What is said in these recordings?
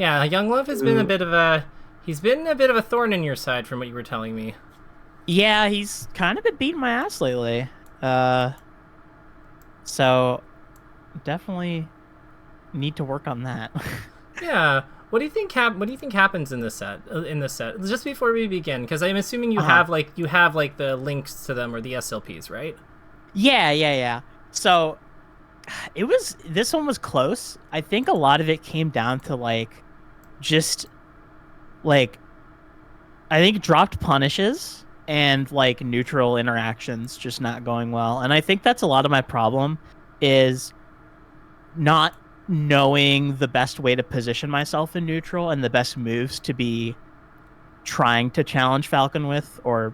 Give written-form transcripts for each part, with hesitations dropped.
Yeah, Young Love has been a bit of a thorn in your side from what you were telling me. Yeah, he's kind of been beating my ass lately. So definitely need to work on that. Yeah. What do you think happens in this set? Just before we begin, because I'm assuming Uh-huh. you have like the links to them or the SLPs, right? Yeah. So this one was close. I think a lot of it came down to just like I think dropped punishes and like neutral interactions just not going well. And I think that's a lot of my problem is not knowing the best way to position myself in neutral and the best moves to be trying to challenge Falcon with, or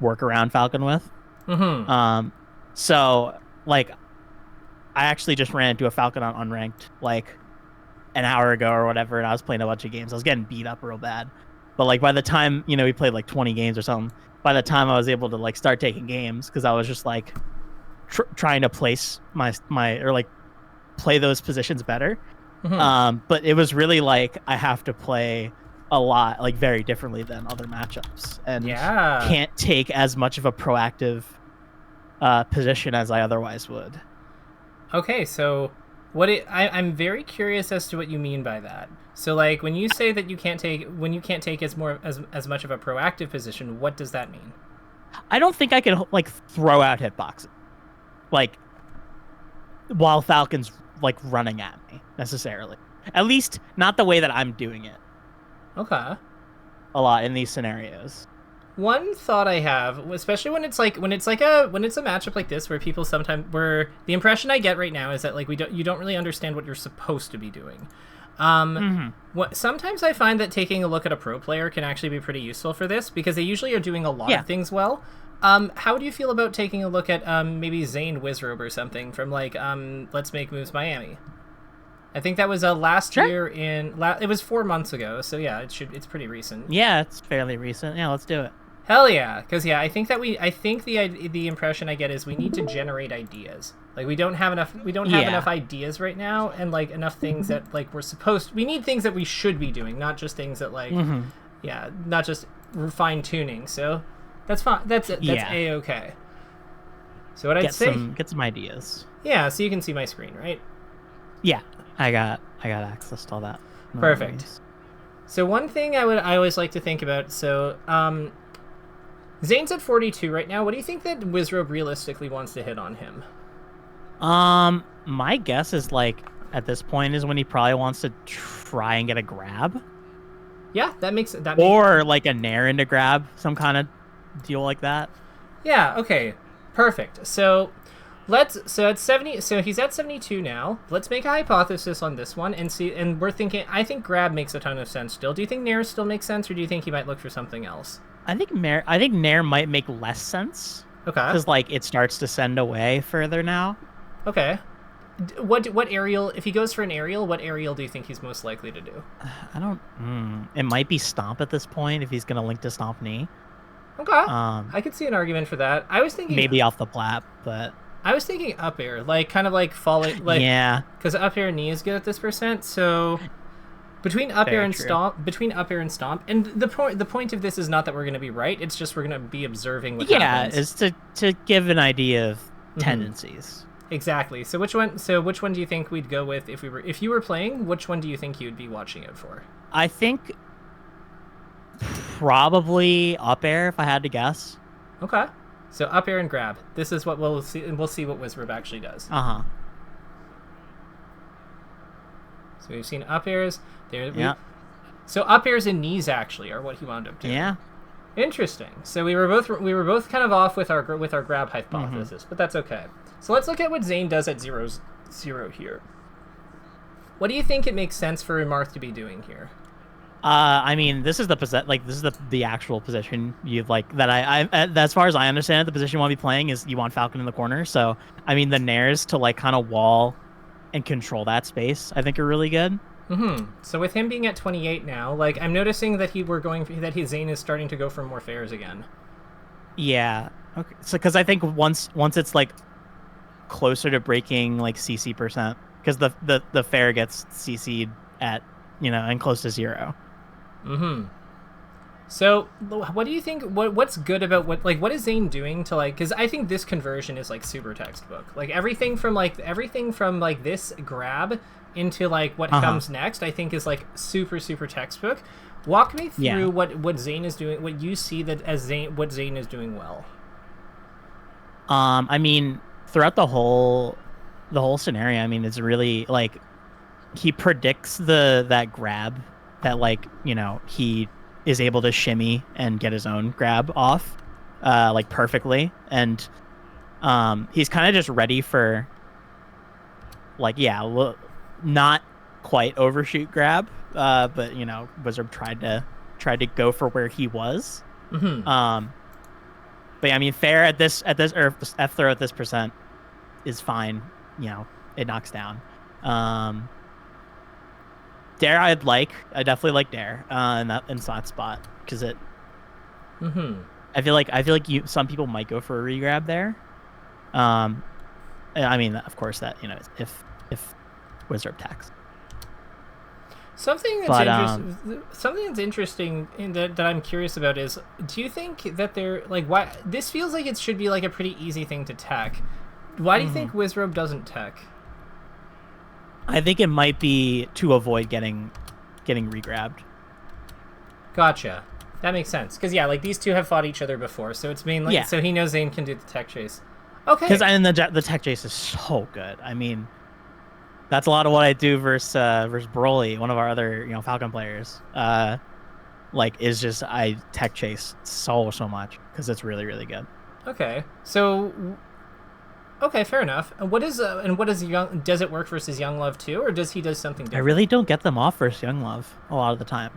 work around Falcon with. Mm-hmm. Um so like I actually just ran into a Falcon on unranked like an hour ago or whatever, and I was playing a bunch of games. I was getting beat up real bad. But like by the time, we played like 20 games or something, by the time I was able to like start taking games, because I was just like trying to place my or like play those positions better. Mm-hmm. But it was really like I have to play a lot like very differently than other matchups, and Yeah. can't take as much of a proactive position as I otherwise would. Okay, so I'm very curious as to what you mean by that. So like when you say that you can't take as much of a proactive position, what does that mean? I don't think I can like throw out hitboxes like while Falcon's like running at me necessarily. At least not the way that I'm doing it Okay. a lot in these scenarios. One thought I have, especially when it's a matchup like this, where the impression I get right now is that like you don't really understand what you're supposed to be doing. Sometimes I find that taking a look at a pro player can actually be pretty useful for this because they usually are doing a lot Yeah. of things well. How do you feel about taking a look at maybe Zane Wizrobe or something from like Let's Make Moves Miami? I think that was last Sure. year it was 4 months ago, so yeah, it's pretty recent. Yeah, it's fairly recent. Yeah, let's do it. Hell yeah, because I think the impression I get is we need to generate ideas. Like we don't have enough ideas right now, and like enough things that like we need things that we should be doing, not just things that like not just fine tuning. So that's fine. That's a-okay. So what I'd say, get some ideas. yeah. So you can see my screen, right? Yeah, I got access to all that. No Perfect. worries. So one thing I always like to think about. So Zane's at 42 right now. What do you think that Wizrobe realistically wants to hit on him? My guess is like at this point is when he probably wants to try and get a grab, Yeah, or like a nair into grab, some kind of deal like that. Yeah, okay. Perfect. So at 70, so he's at 72 now. Let's make a hypothesis on this one and see, and we're thinking, I think grab makes a ton of sense still. Do you think nair still makes sense, or do you think he might look for something else? I think nair might make less sense Okay. because like it starts to send away further now. Okay. What aerial, if he goes for an aerial, what aerial do you think he's most likely to do? I don't. It might be stomp at this point if he's gonna link to stomp knee. Okay. Um, I could see an argument for that. I was thinking maybe off the plat, but I was thinking up air, like kind of like falling, like yeah, because up air knee is good at this percent. So between up air Very and true. stomp, and the point of this is not that we're going to be right. It's just we're going to be observing what yeah, happens. is to give an idea of tendencies. Exactly. So which one do you think we'd go with if you were playing? Which one do you think you'd be watching out for? I think probably up air if I had to guess. Okay. So up air and grab. This is what we'll see, and we'll see what Wizrobe actually does. Uh-huh. So we've seen up airs. Yeah. So up airs and knees actually are what he wound up doing. Yeah. Interesting. So we were both kind of off with our grab hypothesis, but that's okay. So let's look at what Zane does at 0-0 here. What do you think it makes sense for Marth to be doing here? I mean, this is the actual position you've like that I as far as I understand it, the position you want to be playing is you want Falcon in the corner. So I mean, the nairs to like kind of wall and control that space, I think are really good. So with him being at 28 now, like I'm noticing that his Zane is starting to go for more fairs again. Yeah. Okay. So because I think once it's like closer to breaking like CC percent, because the fair gets CC'd at and close to 0. Mm-hmm. So, what do you think? What's good about what is Zane doing to because I think this conversion is super textbook. Like everything from this grab into what comes next, I think is super super textbook. Walk me through what Zane is doing. What you see what Zane is doing well. I mean, throughout the whole scenario, I mean, it's really he predicts that grab that he is able to shimmy and get his own grab off perfectly, and he's kind of just ready for not quite overshoot grab, but Wizard tried to go for where he was. Mm-hmm. But yeah, I mean, fair at this or F throw at this percent is fine. It knocks down. Dare I definitely like Dare in that spot because it. Mm-hmm. I feel like some people might go for a regrab there. I mean, of course that if Wizard attacks. Something that's interesting that I'm curious about is, do you think that they're why this feels like it should be a pretty easy thing to tech? Why do you think Wizrobe doesn't tech? I think it might be to avoid getting regrabbed. Gotcha. That makes sense. Because these two have fought each other before, so it's mainly so he knows Zane can do the tech chase. Okay. Because the tech chase is so good. I mean, that's a lot of what I do versus Broly, one of our other Falcon players. Is just I tech chase so much because it's really really good. Okay. So. Okay, fair enough. And does it work versus Young Love too, or does he do something different? I really don't get them off versus Young Love a lot of the time.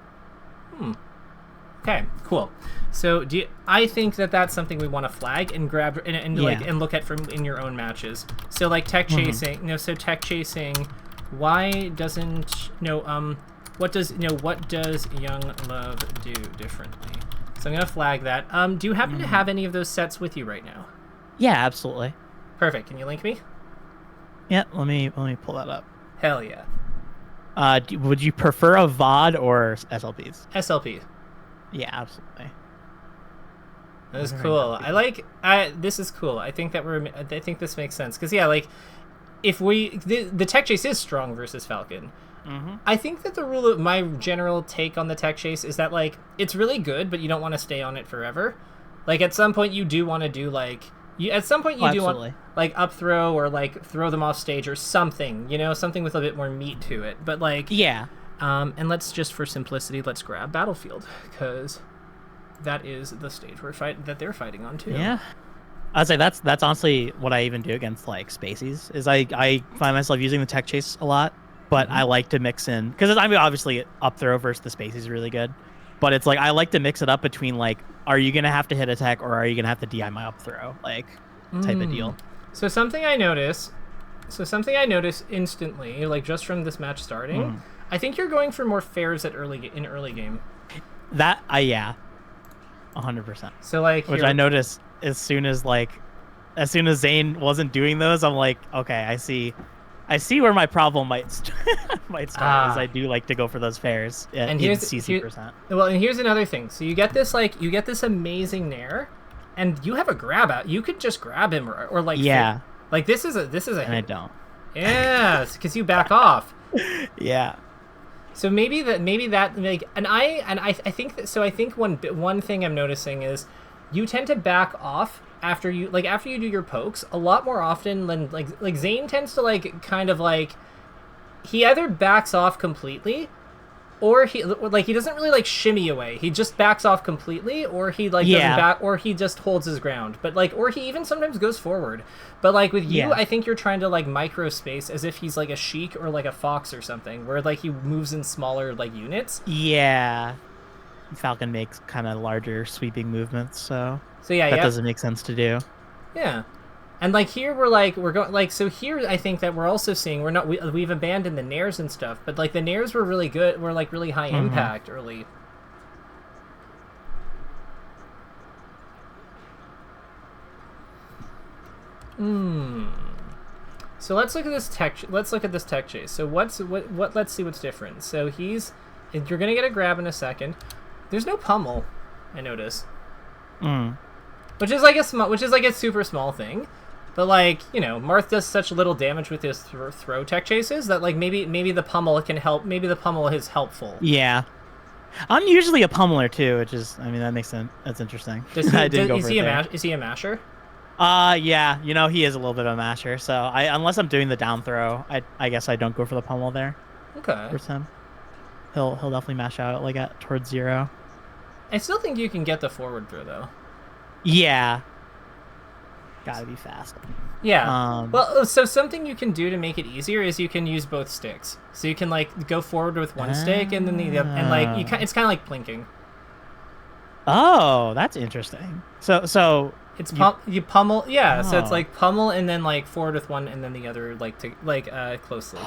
Okay, cool. So I think that's something we want to flag and grab and look at from in your own matches. So tech chasing, tech chasing. Why doesn't what does Young Love do differently? So I'm gonna flag that. Do you happen to have any of those sets with you right now? Yeah, absolutely. Perfect. Can you link me? Yeah, let me pull that up. Hell yeah. Would you prefer a VOD or SLPs? SLP. Yeah, absolutely. That is cool. This is cool. I think this makes sense because if the tech chase is strong versus Falcon. I think that my general take on the tech chase is that it's really good, but you don't want to stay on it forever. At some point you do want to do at some point you do want up throw or throw them off stage or something, something with a bit more meat to it. But and let's just for simplicity, let's grab Battlefield because that is the stage that they're fighting on too. Yeah. I'd say that's honestly what I even do against Spacies is I find myself using the tech chase a lot, but I like to mix in because obviously up throw versus the Spacies is really good. But it's I like to mix it up between are you gonna have to hit attack or are you gonna have to DI my up throw type of deal. So something I notice instantly, just from this match starting, I think you're going for more fairs in early game. That 100%. So which I noticed as soon as Zane wasn't doing those, I'm okay, I see where my problem might start. Is I do like to go for those fairs and here's CC percent. Well, and here's another thing. So you get this amazing nair, and you have a grab out. You could just grab him or this is a and hit. I don't. Yeah, because you back off. Yeah. So maybe that I think that. So I think one thing I'm noticing is you tend to back off after you do your pokes a lot more often than Zane tends to kind of he either backs off completely or he doesn't really shimmy away. He just backs off completely or he doesn't back or he just holds his ground. But or he even sometimes goes forward. But with you, I think you're trying to micro space as if he's a Sheik or a Fox or something where he moves in smaller units. Yeah. Falcon makes kind of larger sweeping movements, so yeah, that doesn't make sense to do. Yeah, and here we're going so here I think that we're also seeing we've abandoned the nairs and stuff, but the nairs were really good. Were really high impact early. So let's look at this tech. Let's look at this tech chase. So what? Let's see what's different. So you're gonna get a grab in a second. There's no pummel, I notice. Which is like a super small thing, but like Marth does such little damage with his throw tech chases that like maybe the pummel can help. Maybe the pummel is helpful. Yeah. I'm usually a pummeler too, which is that makes sense. That's interesting. Is he a masher? Yeah, he is a little bit of a masher. So unless I'm doing the down throw, I guess I don't go for the pummel there. Okay. For him, he'll definitely mash out like towards 0. I still think you can get the forward throw though. Yeah. Gotta be fast. Yeah. Well, so something you can do to make it easier is you can use both sticks. So you can like go forward with one stick and then and like it's kind of like plinking. Oh, that's interesting. So it's you pummel, yeah. Oh. So it's like pummel and then like forward with one and then the other closely.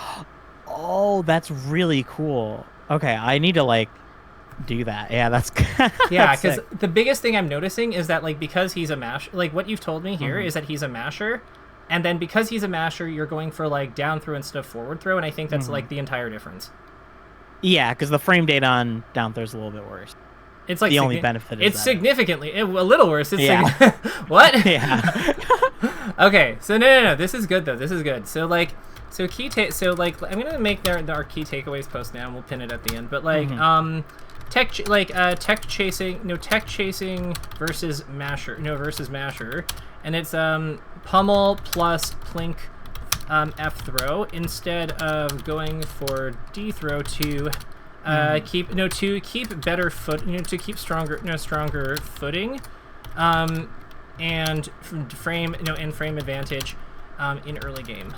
Oh, that's really cool. Okay, I need to like do that. Yeah, that's yeah, because the biggest thing I'm noticing is that like because he's a masher, like what you've told me here is that he's a masher, and then because he's a masher, you're going for like down throw instead of forward throw, and I think that's like the entire difference. Yeah, because the frame data on down throw is a little bit worse. It's like the only benefit. It's significantly a little worse. It's what? Yeah. Okay, so no. This is good though. This is good. So like. So I'm gonna make our key takeaways post now, and we'll pin it at the end. But like tech chasing versus masher, and it's pummel plus plink F throw instead of going for D throw to keep better foot to keep stronger footing, and frame advantage in early game.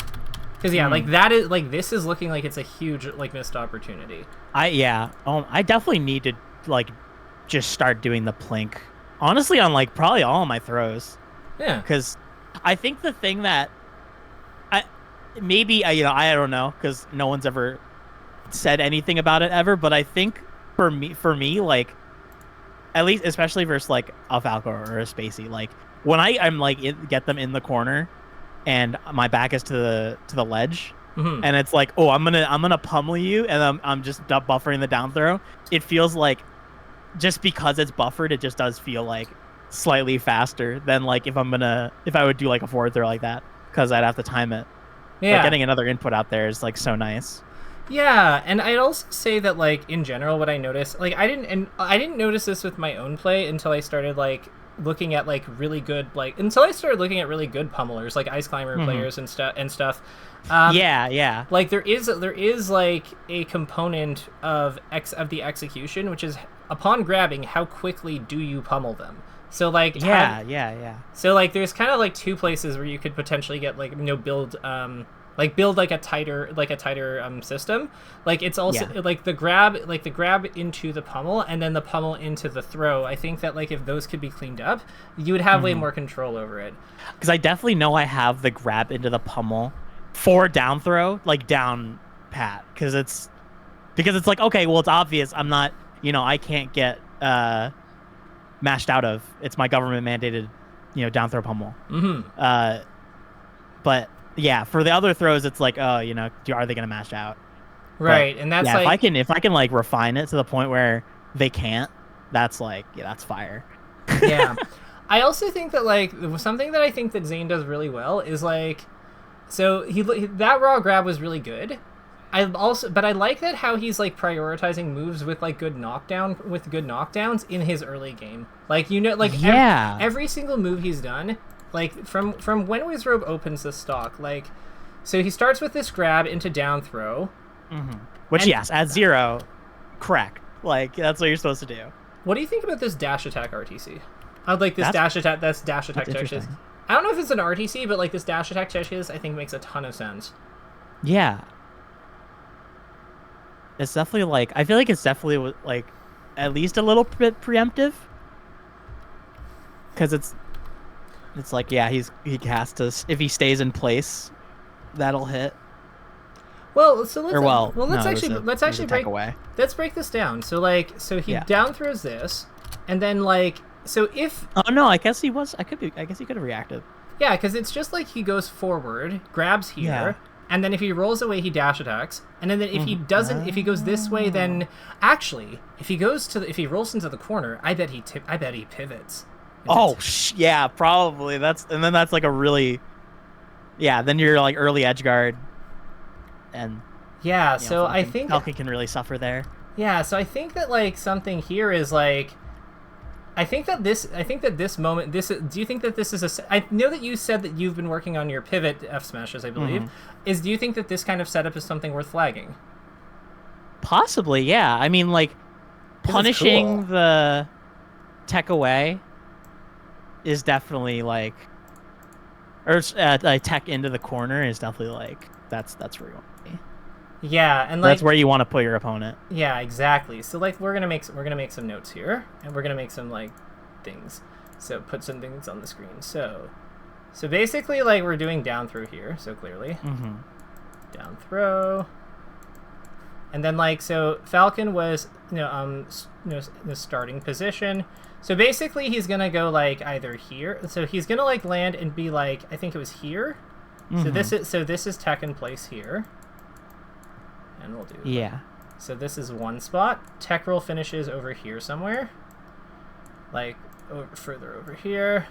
Because like this is looking like it's a huge like missed opportunity. I definitely need to like just start doing the plink. Honestly, on like probably all of my throws. Yeah. Because I think the thing that I don't know because no one's ever said anything about it ever, but I think for me like at least especially versus like a Falcon or a Spacey, like when I'm like get them in the corner. And my back is to the ledge, and it's like, oh, I'm gonna pummel you, and I'm just buffering the down throw. It feels like, just because it's buffered, it just does feel like slightly faster than like if I would do like a forward throw like that, because I'd have to time it. Yeah, like getting another input out there is like so nice. Yeah, and I'd also say that like in general, what I noticed, like I didn't notice this with my own play until I started like. Looking at like really good until I started looking at really good pummelers like Ice Climber players and stuff. Yeah. Like there is like a component of the execution, which is upon grabbing, how quickly do you pummel them? So like yeah. So like there's kind of like two places where you could potentially get like build like a tighter system. Like it's also like the grab into the pummel and then the pummel into the throw. I think that like if those could be cleaned up, you would have way more control over it. Because I definitely know I have the grab into the pummel for down throw, like down pat, because it's like, okay, well, it's obvious I'm not, I can't get mashed out of. It's my government mandated, down throw pummel. But yeah, for the other throws, it's like, oh, are they gonna mash out? Right, but, and that's like if I can like refine it to the point where they can't, that's like that's fire. Yeah, I also think that like something that I think that Zane does really well is like, so that raw grab was really good. But I like that how he's like prioritizing moves with like good knockdowns in his early game. Like every single move he's done. Like, from when Wizrobe opens the stock, like, so he starts with this grab into down throw. Which, yes, at 0, correct. Like, that's what you're supposed to do. What do you think about this dash attack RTC? I'd like this dash attack touches. I don't know if it's an RTC, but like this dash attack touches, I think makes a ton of sense. Yeah. It's definitely like, I feel like it's definitely like at least a little bit preemptive. Because it's like, yeah, he has to, if he stays in place, that'll hit. Well, so let's let's break this down. So like, he down throws this, and then like, so if I guess he could have reacted. Yeah, because it's just like he goes forward, grabs here, and then if he rolls away, he dash attacks. And then if he doesn't, if he goes this way, then actually, if he rolls into the corner, I bet he pivots. Yeah, probably. That's like a really, then you're like early edge guard, and so I think Falcon can really suffer there. Yeah, so I think that like something here is like. I think that this moment, do you think that this is I know that you said that you've been working on your pivot F smashes, I believe. Do you think that this kind of setup is something worth flagging? Possibly, yeah. I mean, like, punishing the tech away is definitely like, or tech into the corner is definitely like, that's where you want to be. Yeah, and like that's where you want to put your opponent. Yeah, exactly. So like we're gonna make some notes here, and we're gonna make some like things. So put some things on the screen. So basically like we're doing down throw here. So clearly, down throw, and then like so Falcon was the starting position. So basically he's gonna go like either here. So he's gonna like land and be like I think it was here. So this is tech in place here. And we'll do So this is one spot. Tech roll finishes over here somewhere. Like further over here.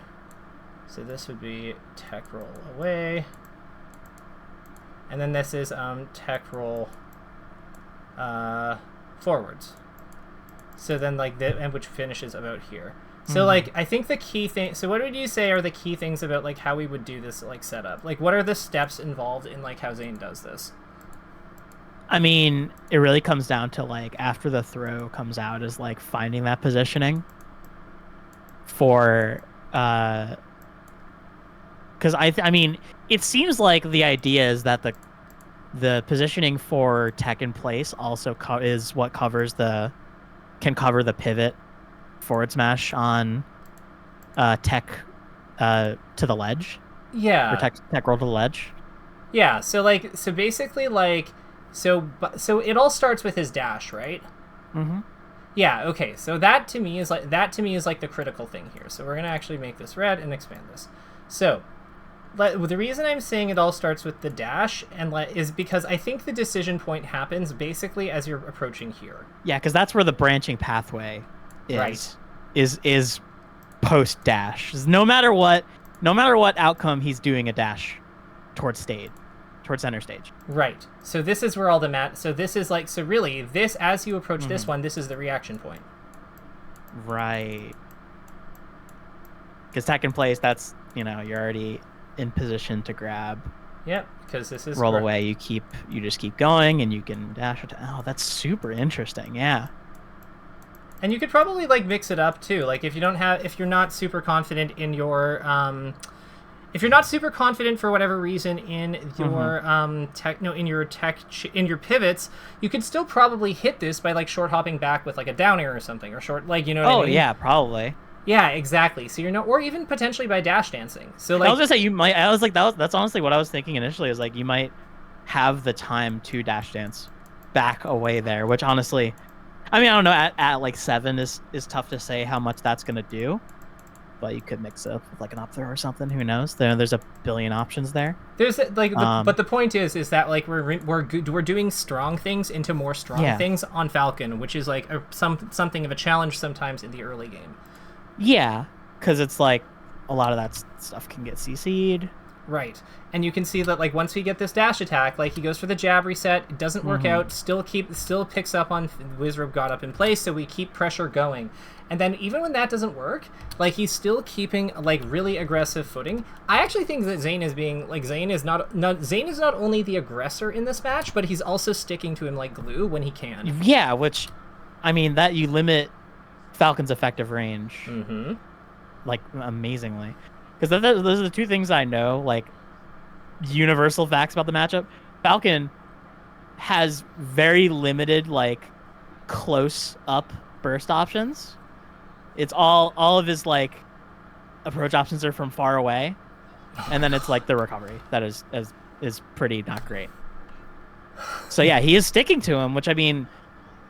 So this would be tech roll away. And then this is tech roll forwards. So then like which finishes about here. So like I think the key thing, so what would you say are the key things about like how we would do this like setup? Like what are the steps involved in like how Zane does this? I mean, it really comes down to like after the throw comes out is like finding that positioning for because I mean it seems like the idea is that the positioning for tech in place also is what can cover the pivot forward smash on tech to the ledge. Yeah. Or tech roll to the ledge. Yeah. So basically like. So it all starts with his dash, right? Yeah, okay. So that to me is like the critical thing here. So we're gonna actually make this red and expand this. So the reason I'm saying it all starts with the dash is because I think the decision point happens basically as you're approaching here. Yeah, because that's where the branching pathway is. Right. Is post dash. No matter what outcome, he's doing a dash towards center stage. Right. So this is where all the so this is like, so really this, as you approach this one, this is the reaction point. Right. Because tech in place, that's, you're already in position to grab. Yep. Because this is roll away. You just keep going and you can dash it. Oh, that's super interesting. Yeah. And you could probably like mix it up too. Like if you're not super confident in your, if you're not super confident for whatever reason in your in your pivots, you could still probably hit this by like short hopping back with like a down air or something, or short, like, what I mean? Oh yeah, probably. Yeah, exactly. So or even potentially by dash dancing. So like I was gonna say you might. I was like that's honestly what I was thinking initially. Is like you might have the time to dash dance back away there, which honestly, I mean I don't know. At like 7 is tough to say how much that's gonna do. But you could mix it up with like an up throw or something. Who knows? There's a billion options there. There's like, but the point is that like we're doing strong things into more strong things on Falcon, which is like something of a challenge sometimes in the early game. Yeah, because it's like a lot of that stuff can get CC'd. Right, and you can see that like once we get this dash attack, like he goes for the jab reset, it doesn't work out. Still picks up on Wizrobe got up in place, so we keep pressure going. And then even when that doesn't work, like he's still keeping like really aggressive footing. I actually think that Zane is not only the aggressor in this match, but he's also sticking to him like glue when he can. Yeah, which, I mean, that you limit Falcon's effective range, like amazingly, because those are the two things I know, like universal facts about the matchup. Falcon has very limited like close up burst options. It's all of his like approach options are from far away, and then it's like the recovery that is pretty not great. So yeah, he is sticking to him, which I mean,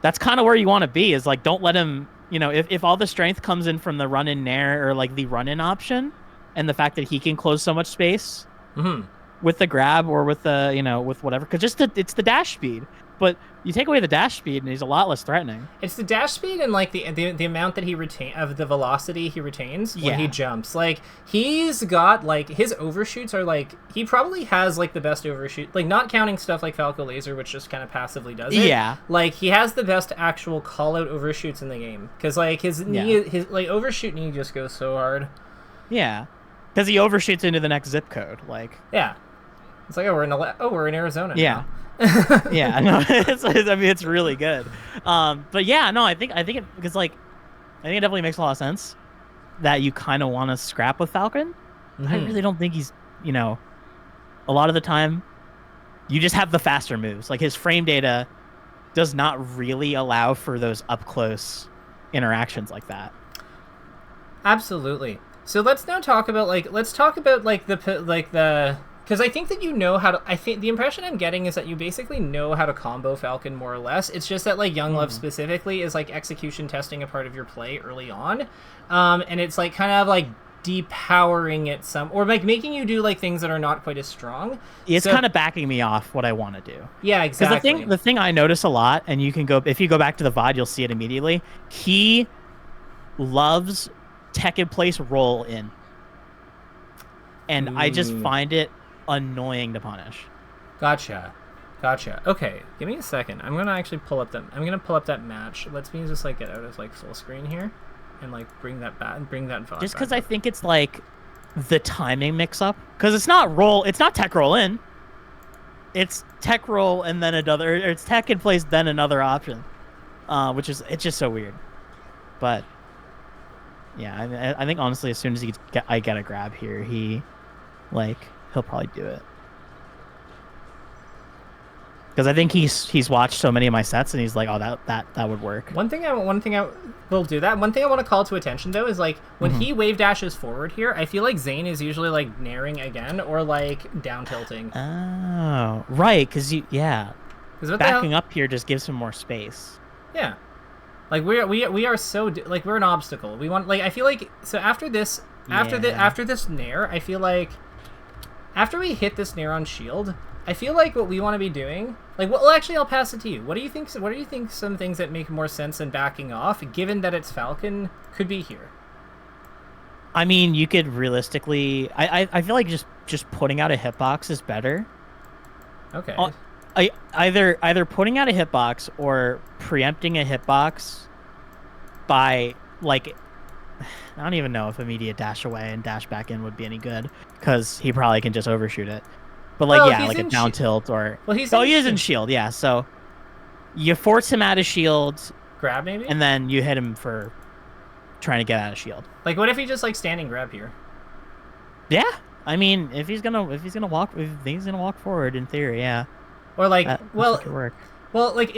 that's kind of where you want to be. Is like don't let him. If all the strength comes in from the run in nair or like the run in option, and the fact that he can close so much space Mm-hmm. with the grab or with the with whatever, because it's the dash speed. But you take away the dash speed, and he's a lot less threatening. It's the dash speed and like the amount that he retain of the velocity he retains when he jumps. Like he's got like his overshoots are like he probably has like the best overshoot. Like not counting stuff like Falco Laser, which just kind of passively does it. Yeah. Like he has the best actual call out overshoots in the game because like his knee, his like overshoot knee just goes so hard. Yeah, because he overshoots into the next zip code. Like it's like we're in Arizona. Yeah. Now. Yeah, no, it's really good. But yeah, no, I think it because like I think it definitely makes a lot of sense that you kind of want to scrap with Falcon. Mm-hmm. I really don't think he's a lot of the time you just have the faster moves. Like his frame data does not really allow for those up close interactions like that. Absolutely. So let's now talk about the because I think that you know how to. I think the impression I'm getting is that you basically know how to combo Falcon more or less. It's just that like Young Love specifically is like execution testing a part of your play early on, and it's like kind of like depowering it or like making you do like things that are not quite as strong. It's kind of backing me off what I want to do. Yeah, exactly. Because the thing I notice a lot, and if you go back to the VOD, you'll see it immediately. He loves tech in place roll in, and I just find it annoying to punish. Gotcha. Okay, give me a second. I'm gonna actually pull up that match. Let's me just like get out of like full screen here, and like bring that VOD. Just because I think it's like the timing mix up. Because it's not tech roll in. It's tech roll and then another. Or it's tech in place then another option, it's just so weird. But yeah, I think honestly, as soon as I get a grab here, he'll probably do it. Because I think he's watched so many of my sets and he's like, oh, that would work. One thing I will do that. One thing I want to call to attention though is like when he wave dashes forward here, I feel like Zane is usually like naring again or like down tilting. Oh, right, because backing up here just gives him more space. Yeah, like we are so like we're an obstacle. We want like I feel like so after this nair, I feel like after we hit this nair on shield, I feel like what we want to be doing, like, well, actually, I'll pass it to you. What do you think some things that make more sense than backing off, given that it's Falcon, could be here? I mean, you could realistically, I feel like just putting out a hitbox is better. Okay. Either putting out a hitbox or preempting a hitbox by, like, I don't even know if immediate dash away and dash back in would be any good, because he probably can just overshoot it. But like a down tilt or he is in shield, yeah. So you force him out of shield, grab maybe, and then you hit him for trying to get out of shield. Like what if he just like standing grab here? Yeah, I mean if he's gonna walk forward in theory, yeah. Or like that could work. Well, like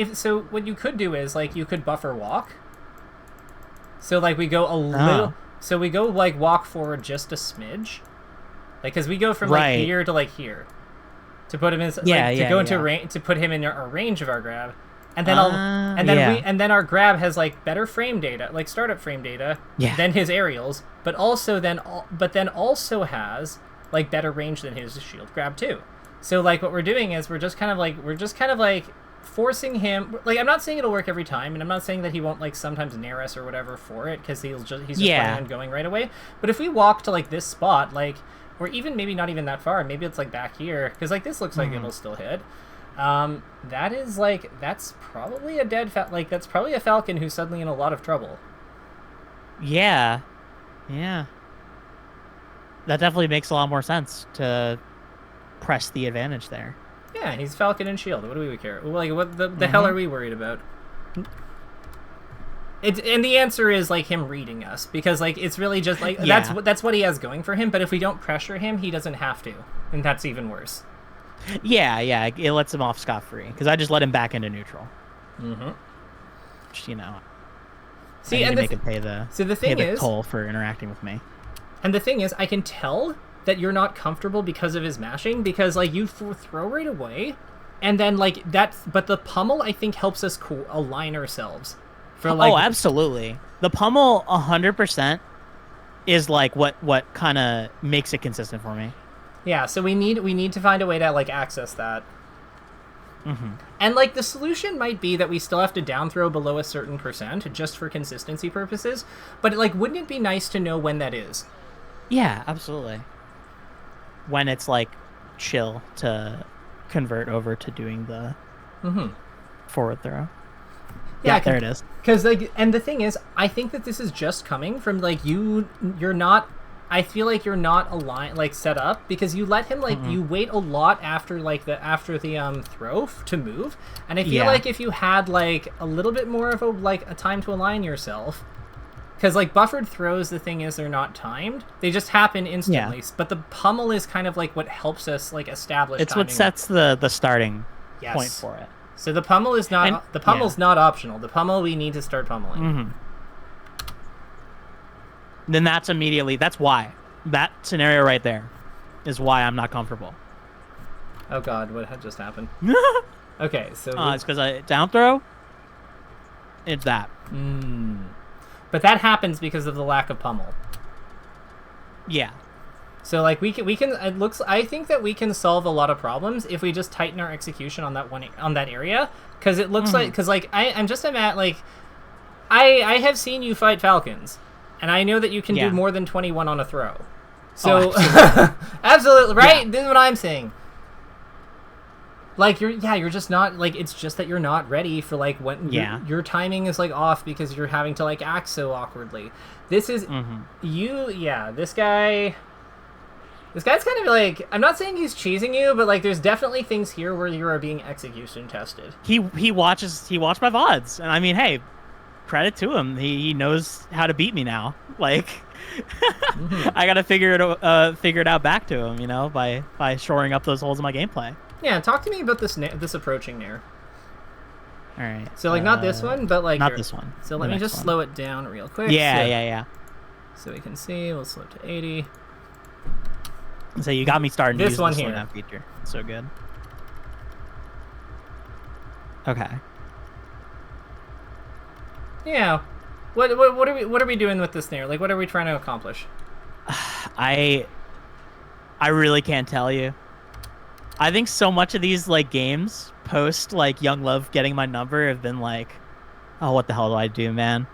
what you could do is like you could buffer walk. So like we go a little, so we go like walk forward just a smidge, like because we go from like here to like here. To put him in, to put him in our range of our grab, and then our grab has like better frame data, like startup frame data, than his aerials, but then also has like better range than his shield grab too. So like what we're doing is we're just kind of like forcing him. Like I'm not saying it'll work every time, and I'm not saying that he won't like sometimes nair us or whatever for it because he's just planning on going right away. But if we walk to like this spot, like. Or even maybe not even that far. Maybe it's like back here because like this looks like it'll still hit. That's probably that's probably a Falcon who's suddenly in a lot of trouble. Yeah. That definitely makes a lot more sense to press the advantage there. Yeah, he's Falcon and shield. What do we care? Like what the hell are we worried about? And the answer is like him reading us because like it's really just like that's what he has going for him. But if we don't pressure him, he doesn't have to, and that's even worse. Yeah, it lets him off scot-free because I just let him back into neutral. Just, see, and make him pay the toll for interacting with me. And the thing is, I can tell that you're not comfortable because of his mashing because like you throw right away, and then like that. But the pummel I think helps us align ourselves. Absolutely. The pummel 100% is like what kind of makes it consistent for me. Yeah, so we need to find a way to like access that. And like the solution might be that we still have to down throw below a certain percent just for consistency purposes, but like wouldn't it be nice to know when that is? Yeah, absolutely. When it's like chill to convert over to doing the forward throw. Yeah, there it is. Because like, and the thing is, I think that this is just coming from like you're not. I feel like you're not aligned, like set up, because you let him like you wait a lot after like the throw to move, and I feel like if you had like a little bit more of a time to align yourself, because like buffered throws, the thing is they're not timed; they just happen instantly. Yeah. But the pummel is kind of like what helps us like establish. It's timing. What sets the starting point for it. So the pummel is not not optional. The pummel we need to start pummeling. Then that's why that scenario right there is why I'm not comfortable. Oh God, what had just happened? Okay, so it's because I down throw. It's that. But that happens because of the lack of pummel. Yeah. So like we can it looks I think that we can solve a lot of problems if we just tighten our execution on that area, because it looks like I'm just at like I have seen you fight Falcons. And I know that you can do more than 21 on a throw. So, absolutely, right? Yeah. This is what I'm saying. Like, you're just not, like, it's just that you're not ready for, like, when your timing is, like, off because you're having to, like, act so awkwardly. This is, this guy's kind of, like, I'm not saying he's cheesing you, but, like, there's definitely things here where you are being execution tested. He watched my VODs, and I mean, hey, credit to him. He knows how to beat me now. Like, I gotta figure it out back to him, by shoring up those holes in my gameplay. Yeah, talk to me about this approaching nair. All right. So like not this one, but like not this one. So let me just slow it down real quick. Yeah. So we can see. We'll slow it to 80. So you got me starting to use one the slow here. down feature. So good. Okay. Yeah. What are we doing with this nair? Like, what are we trying to accomplish? I really can't tell you. I think so much of these like games post like Young Love getting my number have been like, oh, what the hell do I do, man?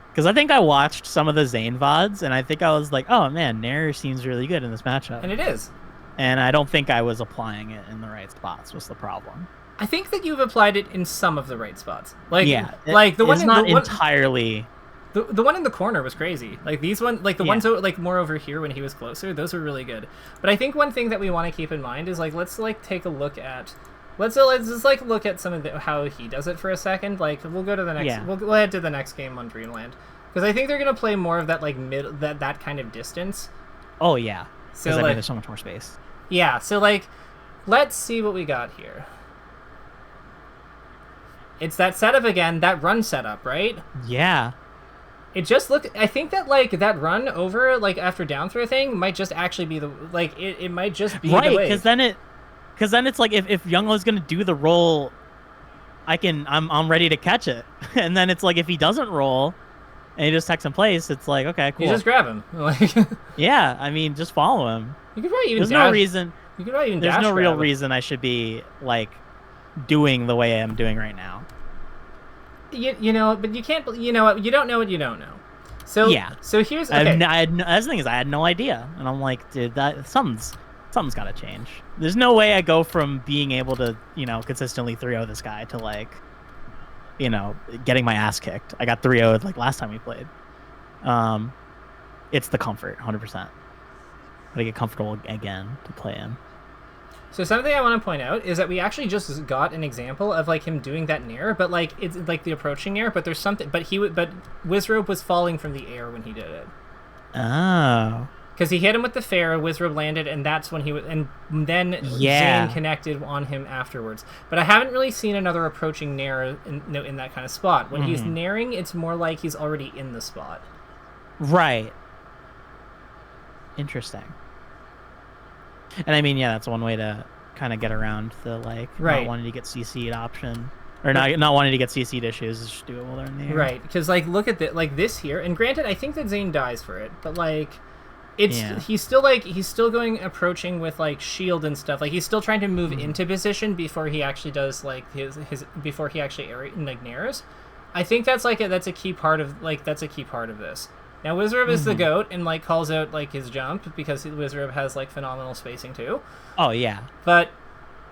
Because I think I watched some of the Zane VODs and I think I was like, oh man, nair seems really good in this matchup. And it is. And I don't think I was applying it in the right spots. Was the problem? I think that you've applied it in some of the right spots. Like, like the one entirely. The one in the corner was crazy. Like these ones, ones like more over here when he was closer, those were really good. But I think one thing that we want to keep in mind is like let's take a look at, let's just like look at some of how he does it for a second. Like we'll go to the next. Yeah. We'll head to the next game on Dreamland because I think they're gonna play more of that like that kind of distance. Oh yeah. So like, like, there's so much more space. Yeah. So like, let's see what we got here. It's that setup again, that run setup, right? Yeah. It just looked... I think that, like, that run over, like, after down throw thing might just actually be the... Like, it might just be the way. Right, because then it's like, if Younglo's going to do the roll, I'm ready to catch it. And then it's like, if he doesn't roll, and he just techs in place, it's like, okay, cool. You just grab him. Like, yeah, I mean, just follow him. You could probably even There's no reason... You could probably even There's no real reason I should be, like... doing the way I'm doing right now. You know, but you can't. You know what? You don't know what you don't know. So yeah. So here's. Okay. That's the thing is I had no idea, and I'm like, dude, something's got to change. There's no way I go from being able to consistently 3-0 this guy to like, getting my ass kicked. I got 3-0'd like last time we played. It's the comfort, 100%. Gotta get comfortable again to play him. So something I want to point out is that we actually just got an example of like him doing that nair, but like it's like the approaching nair, but there's something, but Wizrobe was falling from the air when he did it. Oh. Because he hit him with the fair, Wizrobe landed, and that's when and then Zane connected on him afterwards. But I haven't really seen another approaching nair in that kind of spot. When he's nairing, it's more like he's already in the spot. Right. Interesting. And I mean, yeah, that's one way to kind of get around the like not wanting to get CC'd option. or not wanting to get CC'd issues. Just do it while they're in the air. Right, because like look at this here, and granted, I think that Zane dies for it, but like. He's still approaching with like shield and stuff. Like he's still trying to move into position before he actually does like his before he actually nairs. I think that's a key part of this. Now Wizard is the GOAT and like calls out like his jump because Wizard has like phenomenal spacing too. Oh yeah. But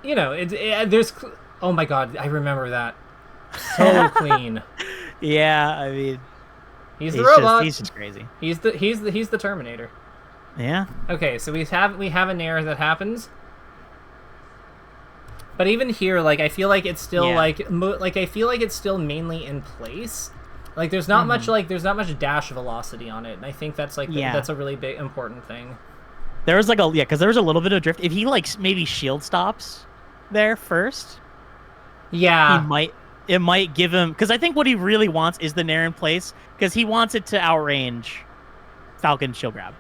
you know, there's oh my god, I remember that. So clean. Yeah, I mean he's the robot. He's just crazy. He's the Terminator. Yeah. Okay, so we have a nair that happens, but even here, like I feel like it's still I feel like it's still mainly in place. Like there's not much dash velocity on it, and I think that's that's a really big important thing. There was because there was a little bit of drift. If he like maybe shield stops there first, it might give him, because I think what he really wants is the nair in place because he wants it to outrange Falcon shield grab.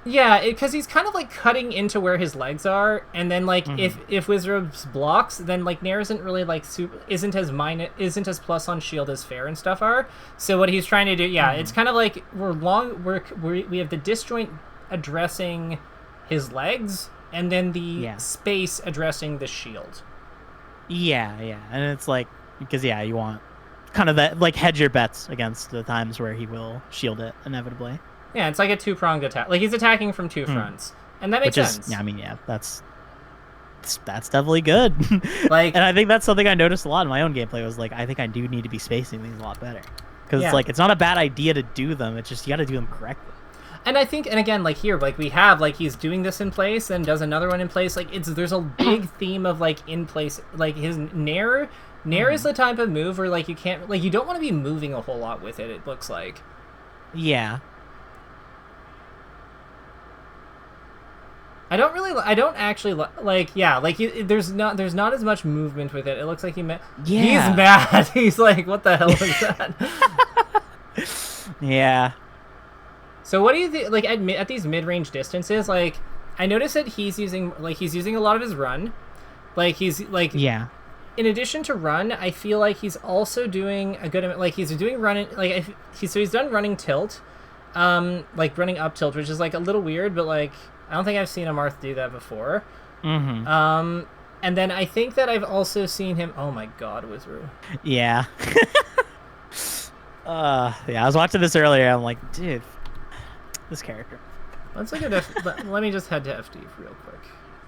Yeah, because he's kind of like cutting into where his legs are, and then like if Wizard's blocks, then like nair isn't really like isn't as plus on shield as fair and stuff are. So what he's trying to do, it's kind of like we have the disjoint addressing his legs, and then the space addressing the shield. Yeah, and it's like because you want kind of that like hedge your bets against the times where he will shield it inevitably. Yeah, it's like a two-pronged attack. Like he's attacking from two fronts, and that makes sense. That's definitely good. Like, and I think that's something I noticed a lot in my own gameplay. Was like, I think I do need to be spacing these a lot better, because it's like it's not a bad idea to do them. It's just you got to do them correctly. And I think, and again, like here, like we have like he's doing this in place, and does another one in place. Like there's a big theme of like in place, like his nair. Nair is the type of move where like you can't, like you don't want to be moving a whole lot with it. It looks like. Yeah. I don't actually like, there's not as much movement with it. It looks like he's mad. He's like, what the hell is that? Yeah. So what do you think, like, at these mid-range distances, like, I noticed that he's using a lot of his run. Like, he's, like... Yeah. In addition to run, I feel like he's also doing a good amount, like, he's doing running, like, he's done running tilt, like, running up tilt, which is, like, a little weird, but, like... I don't think I've seen a Marth do that before. And then I think that I've also seen him... Oh my god, Wizru. Yeah. I was watching this earlier. I'm like, dude, this character. Let's look at let me just head to FD real quick.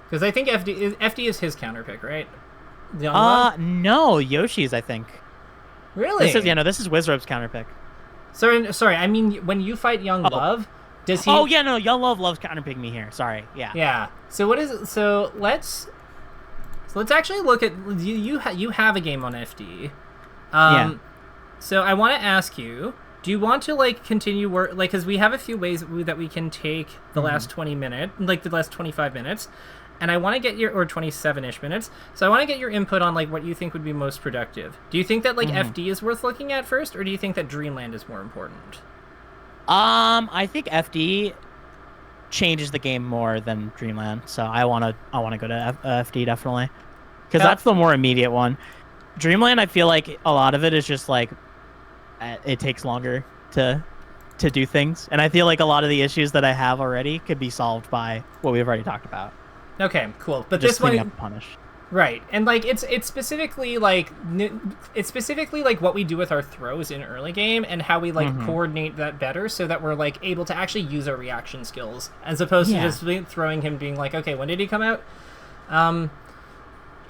Because I think FD is his counter pick, right? No, Yoshi's, I think. Really? This is Wizrub's counter pick. Sorry, I mean, when you fight Young Love... Does he... Oh yeah, no, Young Love loves counterpicking me here. Sorry, yeah. Yeah. So what is it? So let's actually look at you have a game on FD. So I want to ask you, do you want to like continue work, like, because we have a few ways that we can take the last 20 minutes, like the last 25 minutes, and I want to get your, or 27-ish minutes. So I want to get your input on like what you think would be most productive. Do you think that like FD is worth looking at first, or do you think that Dreamland is more important? I think FD changes the game more than Dreamland, so I wanna go to FD definitely, because that's the more immediate one. Dreamland, I feel like a lot of it is just like it takes longer to do things, and I feel like a lot of the issues that I have already could be solved by what we've already talked about. Okay, cool. But just this one, up punish. Right, and like it's specifically like what we do with our throws in early game and how we like coordinate that better so that we're like able to actually use our reaction skills as opposed to just throwing him being like, okay, when did he come out?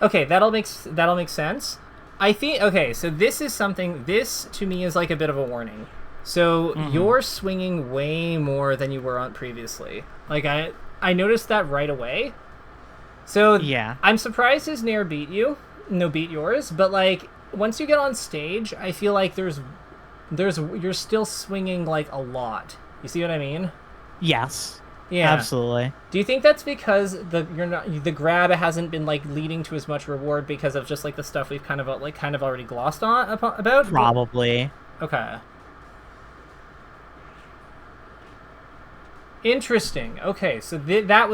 Okay, that'll make sense. I think so this to me is like a bit of a warning. So you're swinging way more than you were on previously. Like I noticed that right away. So yeah, I'm surprised his nair beat yours, but like once you get on stage, I feel like you're still swinging like a lot. You see what I mean? Yes. Yeah. Absolutely. Do you think that's because the grab hasn't been like leading to as much reward because of just like the stuff we've kind of already glossed on about? Probably. Okay. Interesting. Okay, so that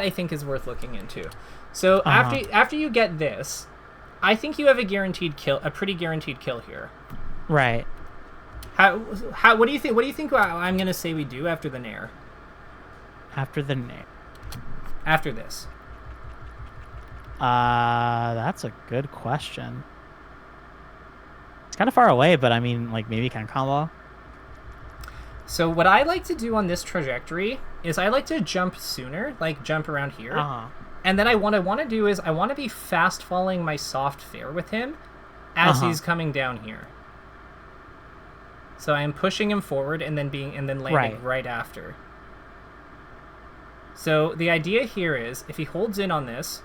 I think is worth looking into. So after you get this, I think you have a guaranteed kill, a pretty guaranteed kill here. Right. What do you think? What do you think I'm gonna say we do after the nair? After the nair. After this. That's a good question. It's kind of far away, but I mean, like, maybe can combo. So what I like to do on this trajectory is I like to jump sooner, like jump around here. And then what I want to do is I want to be fast falling my soft fair with him as he's coming down here. So I am pushing him forward and then landing right after. So the idea here is if he holds in on this,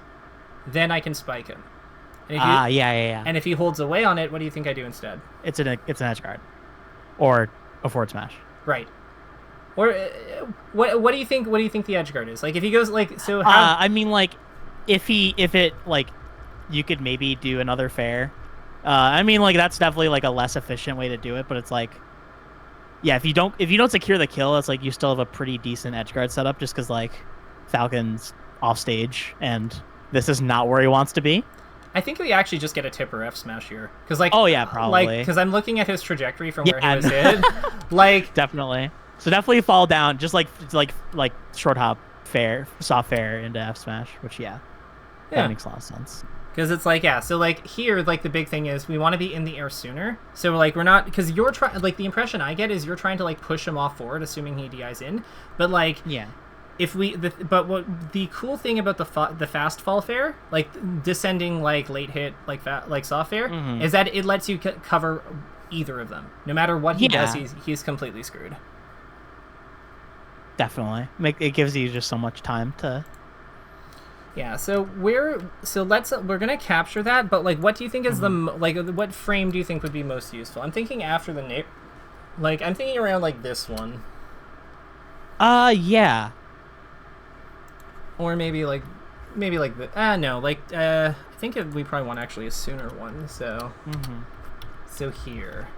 then I can spike him. And yeah. And if he holds away on it, what do you think I do instead? It's an edge guard, or a forward smash. Right. Or what do you think? What do you think the edge guard is? Like if he goes like so. I mean, like if it like you could maybe do another fair. I mean, like that's definitely like a less efficient way to do it, but it's like, yeah, if you don't secure the kill, it's like you still have a pretty decent edge guard setup, just because like Falcon's off stage and this is not where he wants to be. I think we actually just get a tipper F smash here, because like probably because I'm looking at his trajectory from where he was hit, like definitely. So definitely fall down, just like short hop fair, soft fair into F smash, which that makes a lot of sense. Because it's like so like here like the big thing is we want to be in the air sooner. So like we're not, because you're trying, like the impression I get is you're trying to like push him off forward, assuming he DIs in, but like if but what the cool thing about the fast fall fair, like descending like late hit like soft fair, is that it lets you cover either of them. No matter what he does, he's completely screwed. Definitely, it gives you just so much time to. Yeah, so we're gonna capture that, but like, what do you think is what frame do you think would be most useful? I'm thinking after the nair, like I'm thinking around like this one. Yeah. Or maybe like the no, like I think we probably want actually a sooner one. So so here.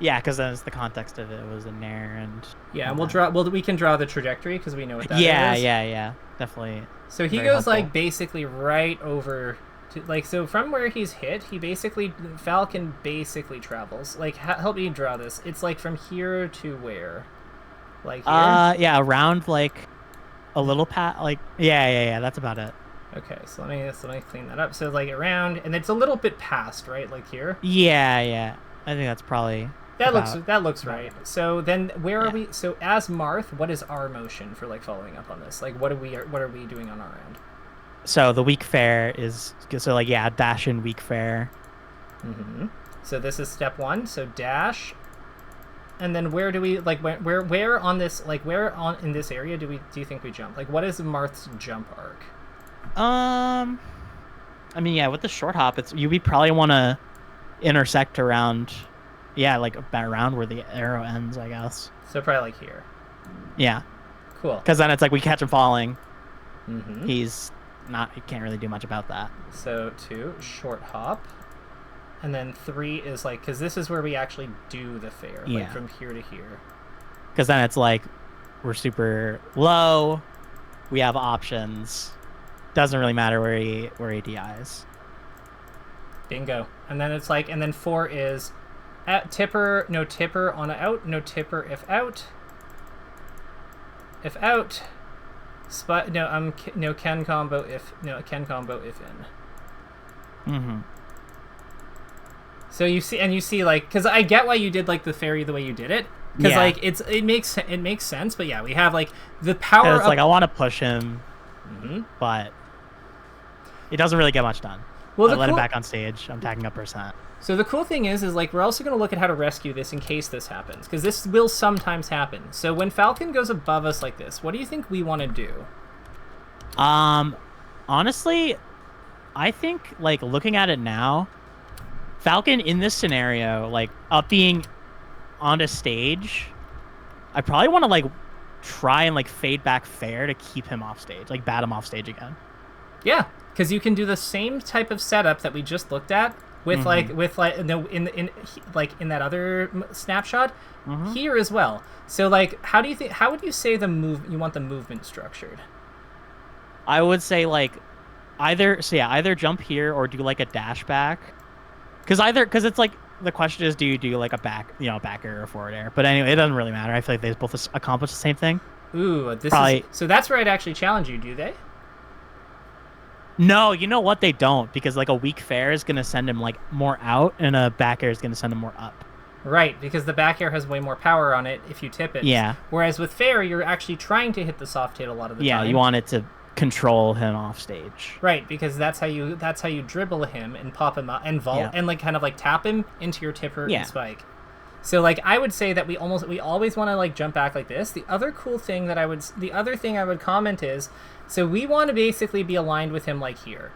Yeah, because then it's the context of it was a nair and. Yeah, and we can draw the trajectory because we know what that is. Yeah, definitely. So he goes helpful. Like basically right over to, like, so from where he's hit, Falcon basically travels. Like help me draw this. It's like from here to where? Like here? Yeah, around like a little pat, like yeah, that's about it. Okay, so let me clean that up. So like around, and it's a little bit past, right? Like here? Yeah. I think that's probably that looks right. So then where are we? So as Marth, what is our motion for like following up on this? Like what are we doing on our end? So the weak fair is dash in weak fair. So this is step 1. So dash, and then where do we like where on this, like where on in this area do you think we jump? Like what is Marth's jump arc? I mean, with the short hop, we probably want to intersect around. Yeah, like around where the arrow ends, I guess. So probably like here. Yeah. Cool. Because then it's like we catch him falling. He can't really do much about that. So 2, short hop. And then 3 is like, because this is where we actually do the fair, like from here to here. Because then it's like, we're super low. We have options. Doesn't really matter where he DIs. Bingo. And then it's like, and then 4 is tipper, no tipper on out, no tipper if out. If out. Can combo if in. So you see like, because I get why you did like the fairy the way you did it, because like it makes sense, but yeah, we have like the power. It's like I want to push him, but it doesn't really get much done. Well, I let him back on stage. I'm tacking up %. So the cool thing is like we're also going to look at how to rescue this in case this happens, because this will sometimes happen. So when Falcon goes above us like this, what do you think we want to do? Honestly, I think like looking at it now, Falcon in this scenario, like up being onto stage, I probably want to like try and like fade back fair to keep him off stage, like bat him off stage again. Yeah, because you can do the same type of setup that we just looked at with in that other snapshot here as well. So like, how would you say you want the movement structured? I would say like either jump here or do like a dash back. Because it's like the question is, do you do like a back air or forward air? But anyway, it doesn't really matter. I feel like they both accomplish the same thing. Ooh, so that's where I'd actually challenge you. Do they? No, you know what? They don't, because like a weak fair is gonna send him like more out, and a back air is gonna send him more up. Right, because the back air has way more power on it if you tip it. Yeah. Whereas with fair, you're actually trying to hit the soft hit a lot of the time. Yeah, you want it to control him off stage. Right, because that's how you dribble him and pop him out and vault and like kind of like tap him into your tipper and spike. So like I would say that we always want to like jump back like this. The other thing I would comment is, so we want to basically be aligned with him like here.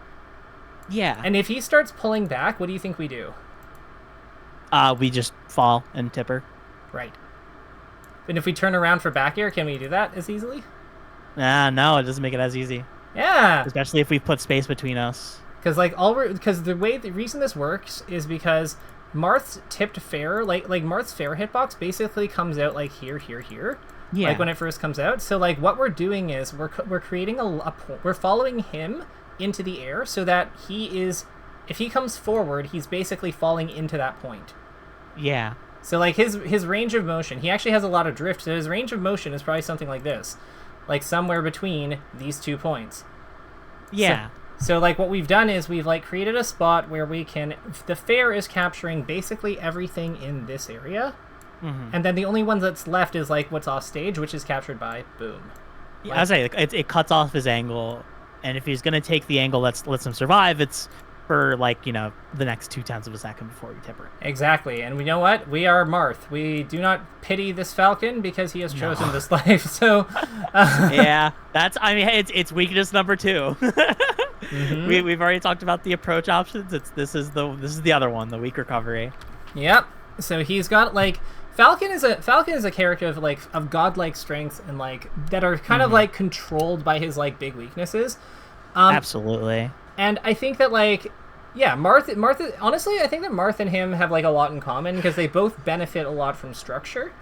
Yeah. And if he starts pulling back, what do you think we do? We just fall and tipper. Right. And if we turn around for back air, can we do that as easily? No, it doesn't make it as easy. Yeah. Especially if we put space between us. Because the reason this works is because Marth's tipped fair, like Marth's fair hitbox basically comes out like here. Yeah. Like when it first comes out. So like what we're doing is we're creating we're following him into the air so that if he comes forward, he's basically falling into that point. Yeah. So like his range of motion, he actually has a lot of drift, so his range of motion is probably something like this. Like somewhere between these 2 points. Yeah. So like what we've done is we've like created a spot where the fair is capturing basically everything in this area. Mm-hmm. And then the only one that's left is like what's off stage, which is captured by boom. Yeah, I was saying, it cuts off his angle, and if he's going to take the angle that lets him survive, it's for like, the next 0.2 of a second before we tipper. Exactly. And we know what? We are Marth. We do not pity this Falcon because he has chosen this life. So yeah, it's weakness number 2. Mm-hmm. We've already talked about the approach options. This is the other one, the weak recovery. Yep. So he's got like Falcon is a character of godlike strength and like that are kind of like controlled by his like big weaknesses. Absolutely. And I think that Marth honestly, I think that Marth and him have like a lot in common because they both benefit a lot from structure.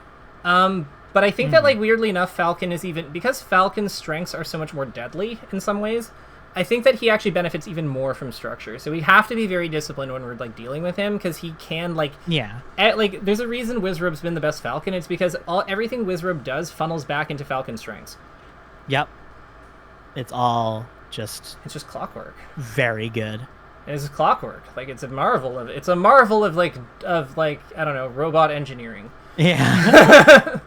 But I think that like weirdly enough, Falcon is because Falcon's strengths are so much more deadly in some ways. I think that he actually benefits even more from structure. So we have to be very disciplined when we're like dealing with him because he can there's a reason Wizrub's been the best Falcon. It's because everything Wizrub does funnels back into Falcon's strengths. Yep. It's just clockwork. Very good. It's clockwork. Like it's a marvel of I don't know, robot engineering. Yeah.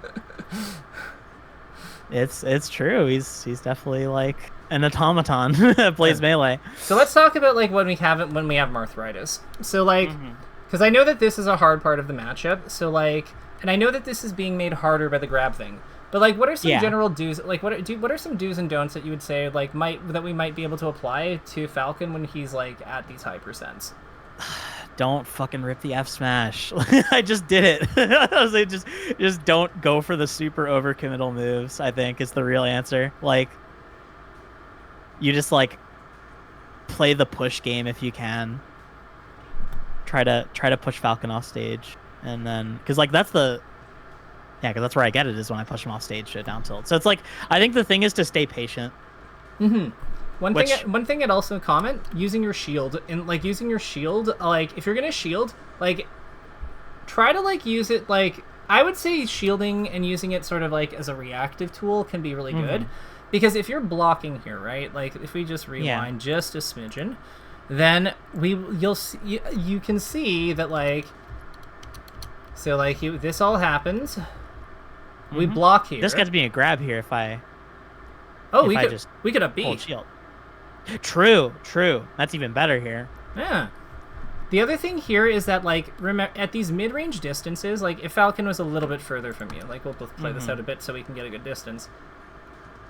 It's true. He's definitely like an automaton that plays melee. So let's talk about like when we have Marthritis. So like, because I know that this is a hard part of the matchup. So like, and I know that this is being made harder by the grab thing. But like, what are some general do's? Like, what are some do's and don'ts that you would say like that we might be able to apply to Falcon when he's like at these high percents? Don't fucking rip the F smash. I just did it. I was like, just don't go for the super overcommittal moves. I think is the real answer. Like, you just like play the push game if you can. Try to push Falcon off stage, and then because that's where I get it is when I push him off stage to down tilt. So it's like I think the thing is to stay patient. Mm-hmm. One thing I'd also comment, using your shield, like if you're gonna shield, like try to like use it like I would say shielding and using it sort of like as a reactive tool can be really good, because if you're blocking here, right, like if we just rewind just a smidgen, then you can see that like this all happens. We block here. This guy's being a grab here if I. Oh, we could have beat shield. True. That's even better here. Yeah. The other thing here is that, like, at these mid-range distances, like, if Falcon was a little bit further from you, like, we'll play this out a bit so we can get a good distance.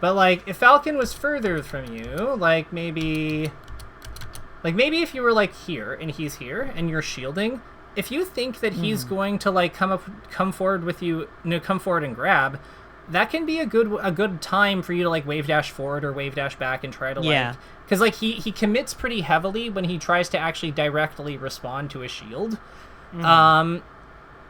But, like, if Falcon was further from you, like, maybe if you were, like, here and he's here and you're shielding, if you think that he's going to, like, come forward with you, come forward and grab, that can be a good time for you to like wave dash forward or wave dash back and try to like, because like he commits pretty heavily when he tries to actually directly respond to a shield, and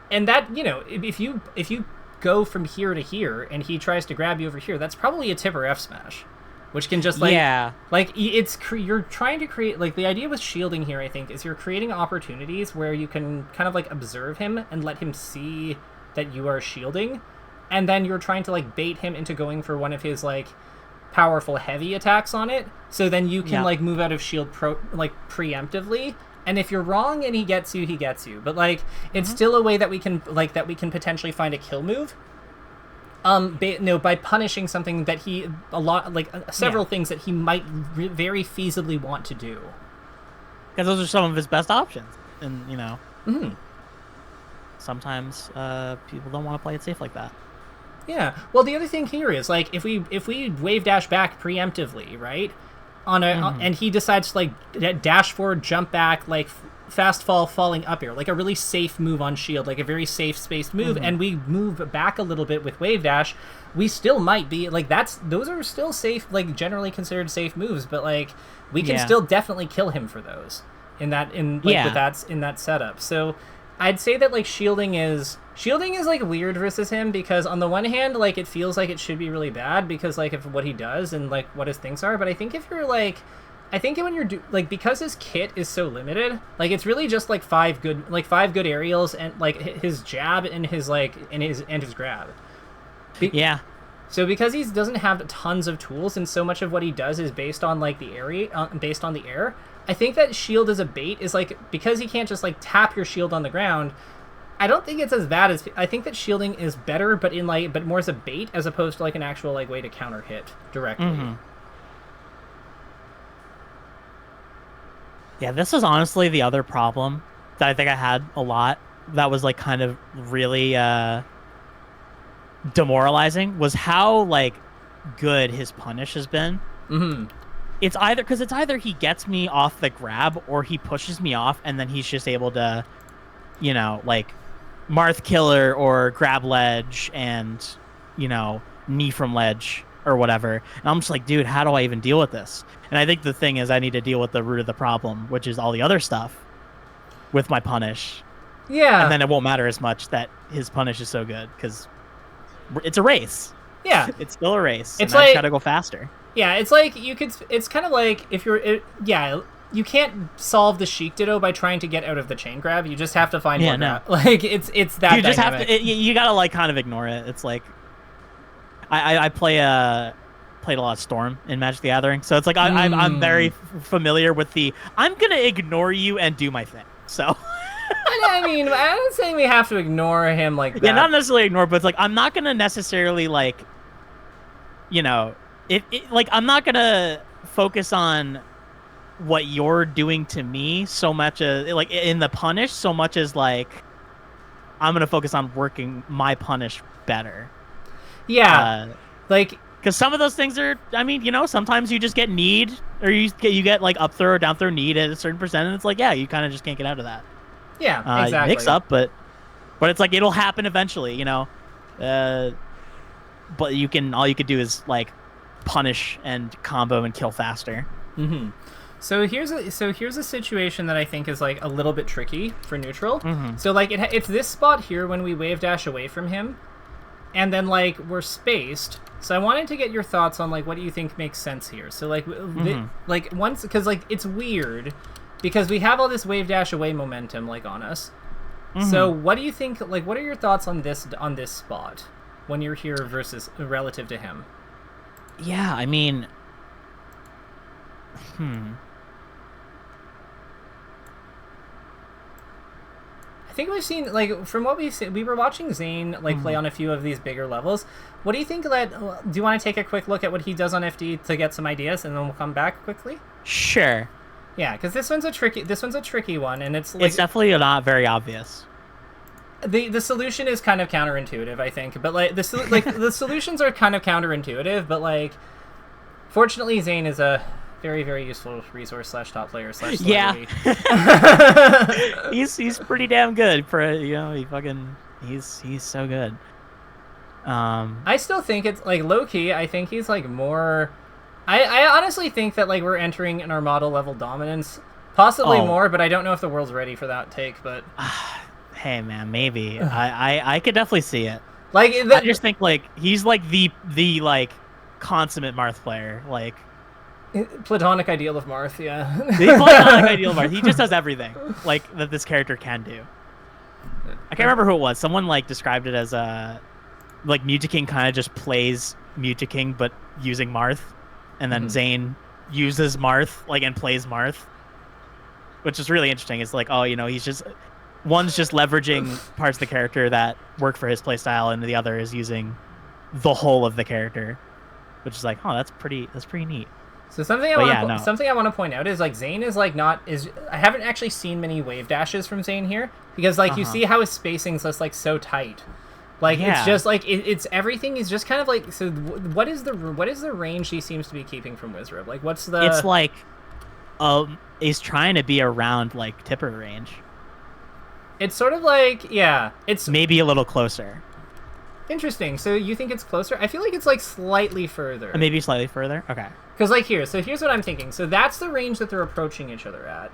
that if you go from here to here and he tries to grab you over here, that's probably a tipper F smash. which can just you're trying to create like the idea with shielding here. I think is you're creating opportunities where you can kind of like observe him and let him see that you are shielding, and then you're trying to like bait him into going for one of his like powerful heavy attacks on it, so then you can like move out of shield preemptively. And if you're wrong and he gets you, but like it's still a way that we can potentially find a kill move by punishing something that several things that he might very feasibly want to do, because those are some of his best options. And sometimes people don't want to play it safe like that. Yeah. Well, the other thing here is like if we wave dash back preemptively, right? And he decides to like dash forward, jump back, like fast fall, falling up air, like a really safe move on shield, like a very safe spaced move, and we move back a little bit with wave dash, we still might be like those are still safe, like generally considered safe moves, but like we can still definitely kill him for those in that setup. So I'd say that like shielding is like weird versus him, because on the one hand, like it feels like it should be really bad because like of what he does and like what his things are. But I think when you're because his kit is so limited, like it's really just like five good aerials and like his jab and his grab. So because he doesn't have tons of tools and so much of what he does is based on like the air, I think that shield as a bait is like, because he can't just like tap your shield on the ground, I don't think it's as bad as, I think that shielding is better, but more as a bait as opposed to like an actual like way to counter hit directly. Yeah, this was honestly the other problem that I think I had a lot that was like kind of really demoralizing, was how like good his punish has been. It's either he gets me off the grab or he pushes me off, and then he's just able to, like Marth killer or grab ledge and, knee from ledge or whatever. And I'm just like, dude, how do I even deal with this? And I think the thing is I need to deal with the root of the problem, which is all the other stuff with my punish. Yeah. And then it won't matter as much that his punish is so good, because it's a race. Yeah. It's still a race. It's and I like, just gotta go faster. Yeah, it's like it's kind of like if you can't solve the Sheik Ditto by trying to get out of the chain grab. You just have to find more grab. Like it's that. You just dynamic. have to. You gotta like kind of ignore it. It's like I played a lot of Storm in Magic the Gathering, so it's like I'm very familiar with I'm gonna ignore you and do my thing. So. I mean, I'm not saying we have to ignore him like that. Yeah, not necessarily ignore, but it's like I'm not gonna necessarily like, like I'm not gonna focus on what you're doing to me so much as like in the punish, so much as like I'm gonna focus on working my punish better. Yeah, because some of those things are, I mean, sometimes you just get need, or you get like up throw or down throw need at a certain percent, and it's like, yeah, you kind of just can't get out of that. Yeah, exactly. Mix up, but it's like it'll happen eventually, but all you could do is like punish and combo and kill faster. So here's a situation that I think is like a little bit tricky for neutral. So like it's this spot here when we wave dash away from him, and then like we're spaced. So I wanted to get your thoughts on like what do you think makes sense here. So like once, because like it's weird because we have all this wave dash away momentum like on us. So what do you think? Like what are your thoughts on this spot when you're here versus relative to him? Yeah, I mean, I think we've seen, like, from what we've seen, we were watching Zane, like, play on a few of these bigger levels. What do you think do you want to take a quick look at what he does on FD to get some ideas, and then we'll come back quickly? Sure. Yeah, because this one's a tricky one, and it's, like... It's definitely not very obvious. The solution is kind of counterintuitive, I think, but, like, the solutions are kind of counterintuitive, but, like, fortunately, Zane is a very, very useful resource / top player / celebrity. Yeah. he's pretty damn good for he's so good. I still think it's like low key. I think he's like more. I honestly think that like we're entering in our model level dominance, possibly more, but I don't know if the world's ready for that take. But hey, man, maybe I could definitely see it. Like I just think like he's like the like consummate Marth player. Like platonic ideal of Marth, yeah. The platonic ideal of Marth. He just does everything like that this character can do. I can't remember who it was. Someone like described it as like Mutaking kind of just plays Mutaking but using Marth, and then Zane uses Marth like and plays Marth, which is really interesting. It's like, oh, you know, he's just one's just leveraging parts of the character that work for his playstyle, and the other is using the whole of the character, which is like, oh, that's pretty neat. So something I want to point out is like Zane is like I haven't actually seen many wave dashes from Zane here, because like you see how his spacing's just like so tight. Like it's just like it's everything is just kind of like, so what is the range he seems to be keeping from Wizrobe? Like what's the? It's like he's trying to be around like Tipper range. It's sort of like, yeah, it's maybe a little closer. Interesting. So you think it's closer? I feel like it's like slightly further. Maybe slightly further? Okay. Because like here's what I'm thinking. So that's the range that they're approaching each other at.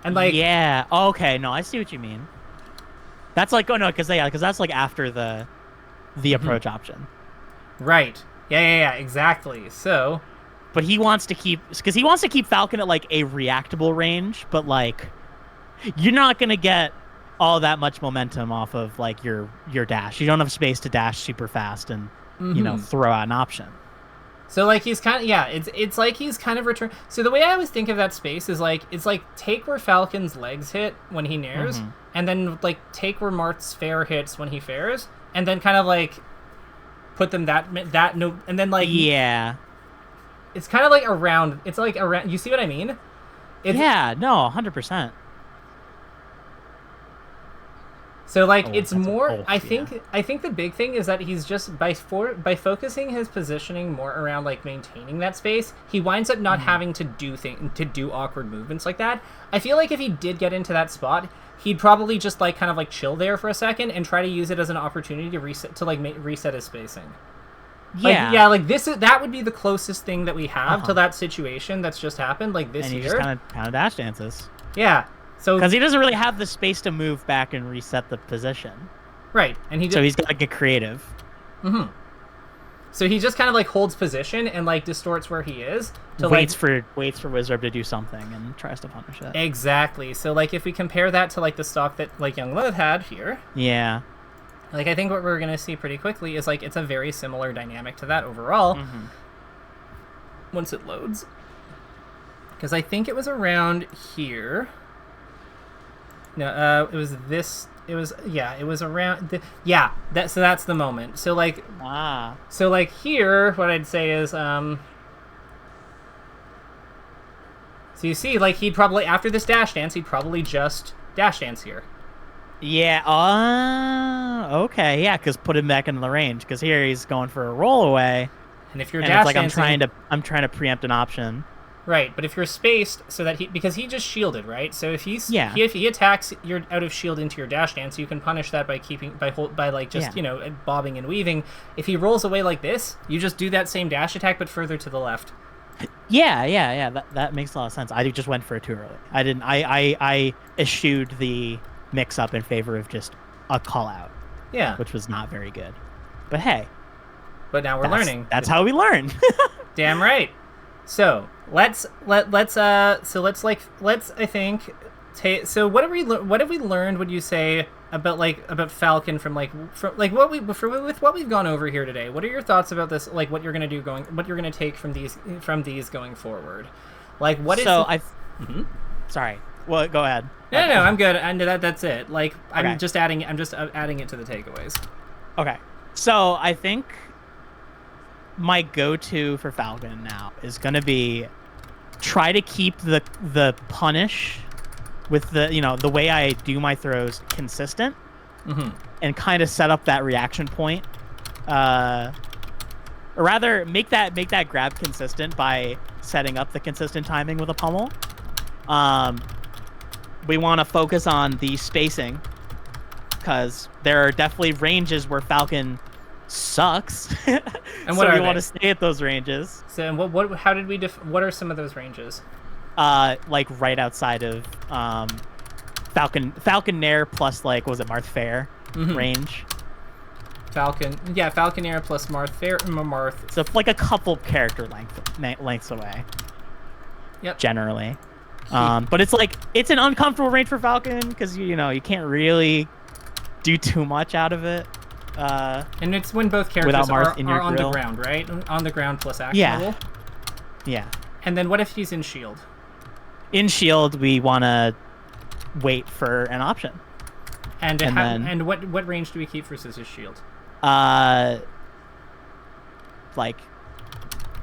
And like, yeah. Okay. No, I see what you mean. That's like, oh no, because that's like after the approach option. Right. Yeah, exactly. So, but he wants to keep Falcon at like a reactable range, but like you're not gonna get all that much momentum off of like your dash. You don't have space to dash super fast and you know, throw out an option. So like he's kind of it's like he's kind of returned. So the way I always think of that space is like it's like take where Falcon's legs hit when he nairs, and then like take where Marth's fair hits when he fairs, and then kind of like put them that no, and then like it's kind of like around. It's like around. You see what I mean? Yeah. No. 100%. So like it's more. I think the big thing is that he's just by focusing his positioning more around like maintaining that space, he winds up not having to do awkward movements like that. I feel like if he did get into that spot, he'd probably just like kind of like chill there for a second and try to use it as an opportunity to reset his spacing. Yeah, like that would be the closest thing that we have to that situation that's just happened. Like this, and he just kind of dash dances. Yeah. So because he doesn't really have the space to move back and reset the position, right? And so he's got to get creative. So he just kind of like holds position and like distorts where he is. To waits for Wizrobe to do something and tries to punish it. Exactly. So like if we compare that to like the stock that like Young Love had here, like I think what we're gonna see pretty quickly is like it's a very similar dynamic to that overall. Once it loads, because I think it was around here. No, it was this. It was around. So that's the moment. So like, so like here, what I'd say is, so you see, like he'd probably after this dash dance, he'd probably just dash dance here. Yeah. Okay. Yeah, because put him back into the range. Because here he's going for a roll away. And if you're dash dancing, I'm trying to preempt an option. Right, but if you're spaced so that because he just shielded, right? So if if he attacks your out of shield into your dash dance, you can punish that by like just you know, bobbing and weaving. If he rolls away like this, you just do that same dash attack but further to the left. Yeah. That makes a lot of sense. I just went for it too early. I didn't. I eschewed the mix up in favor of just a call out. Yeah, which was not very good. But hey. But now we're learning. That's how we learn. Damn right. So let's I think so what have we learned, would you say, about Falcon from what we've gone over here today? What are your thoughts about this, like what you're gonna take from these going forward? Like what is sorry, well, go ahead. No, I'm good, and that's it. Like I'm just adding it to the takeaways. Okay, so I think my go-to for Falcon now is going to be try to keep the punish with the way I do my throws consistent, and kind of set up that reaction point, or rather make that grab consistent by setting up the consistent timing with a pummel. We want to focus on the spacing because there are definitely ranges where Falcon sucks. And so we want to stay at those ranges. So and what are some of those ranges? Like right outside of Falcon Nair plus like, was it Marth Fair range. Falcon. Yeah, Falconer plus Marth. Marth. So like a couple character lengths away. Yep. Generally. But it's like it's an uncomfortable range for Falcon because you can't really do too much out of it. And it's when both characters are on the ground, right? On the ground plus actionable. Yeah. And then what if he's in shield? In shield, we want to wait for an option. And what range do we keep versus his shield? Like,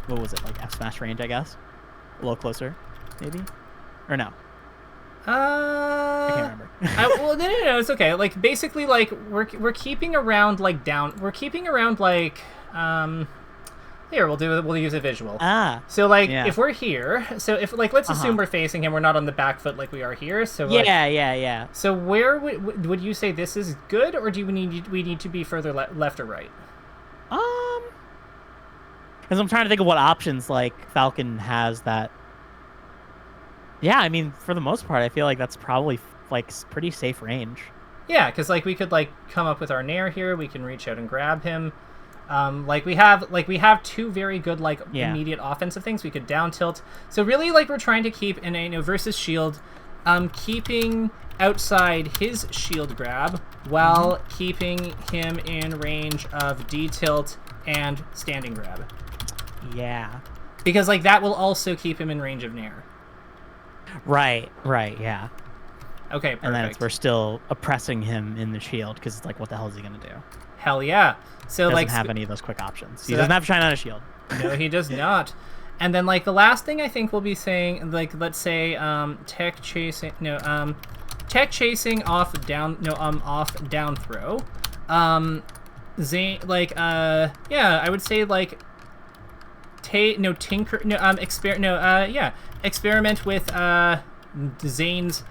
what was it? Like F smash range, I guess. A little closer, maybe, or no? I can't remember. Well, no, it's okay. Like basically, like we're keeping around like down. We're keeping around like Here, we'll use a visual. So like if we're here, so if like let's assume we're facing him, we're not on the back foot like we are here. So yeah. So where would you say this is good, or do we need to be further left or right? Because I'm trying to think of what options like Falcon has that. Yeah, I mean, for the most part, I feel like that's probably like pretty safe range. Yeah, because like we could like come up with our Nair here. We can reach out and grab him. We have two very good like immediate offensive things. We could down tilt. So really, like we're trying to keep in versus shield, keeping outside his shield grab while keeping him in range of D tilt and standing grab. Yeah. Because like that will also keep him in range of Nair. Right, yeah. Okay, perfect. And then we're still oppressing him in the shield because it's like, what the hell is he gonna do? Hell yeah. So doesn't have any of those quick options. So he doesn't have to shine on a shield. No, he does not. And then like the last thing I think we'll be saying, like let's say tech chasing off down throw. Zane I would say like experiment with Zane's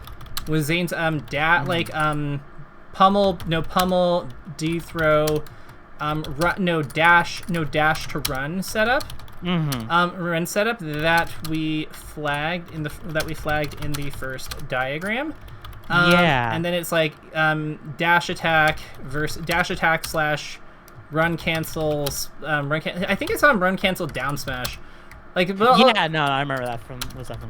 pummel D throw dash to run setup. Run setup that we flagged in the first diagram. And then it's like dash attack / run cancels. I think it's on run cancel down smash. I remember that from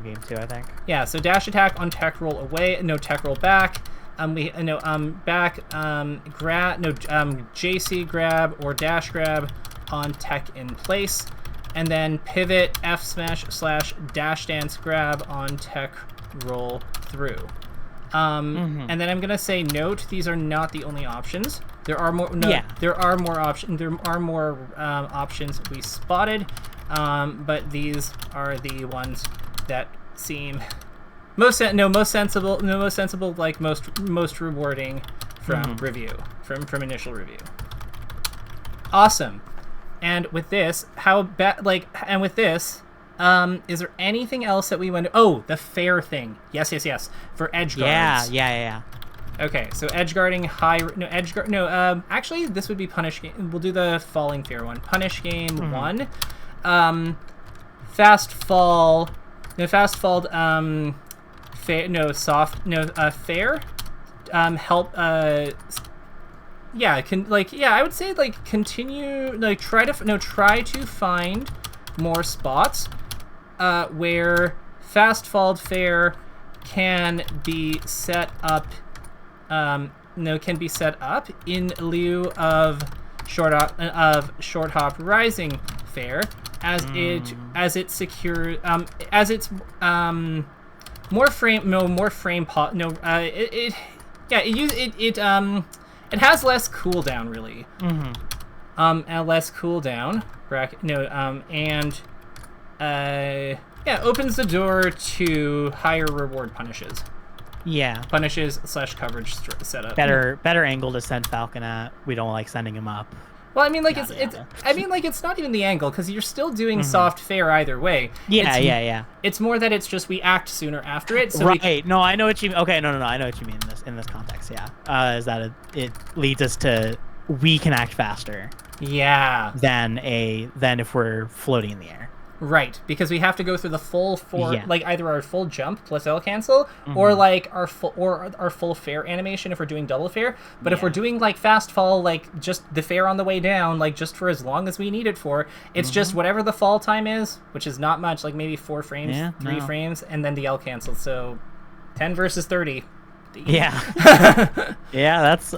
game 2, I think. Yeah, so dash attack on tech roll away, no tech roll back. JC grab or dash grab on tech in place, and then pivot F smash / dash dance grab on tech roll through. And then I'm gonna say note, these are not the only options. There are more. There are more options. There are more options we spotted, but these are the ones that seem most sensible, like most rewarding from review, from initial review. Awesome. And with this, is there anything else that we went? Oh, the fair thing. Yes. For edge guards. Yeah. Okay, so edge guarding actually this would be punish game. We'll do the falling fair one. Punish game 1. Fair. Help I would say like continue, like try to find more spots where fast fall fair can be set up in lieu of short hop rising fair as it secures more frame it has less cooldown really. And less cooldown opens the door to higher reward punishes. Punishes / coverage setup. Better angle to send Falcon at. We don't like sending him up. Well, I mean, like it's not even the angle because you're still doing soft fair either way. Yeah. It's more that it's just we act sooner after it. So right. No, I know what you mean. Okay, no. I know what you mean in this context. Yeah. Is that it leads us to we can act faster. Yeah. Than if we're floating in the air. Right, because we have to go through the full like either our full jump plus L cancel, Mm-hmm. or like our full fair animation if we're doing double fair. But if we're doing like fast fall, like just the fair on the way down, like just for as long as we need it for, it's just whatever the fall time is, which is not much, like maybe 4 frames, 3 frames, and then the L cancel. So 10 versus 30. Yeah. Yeah, that's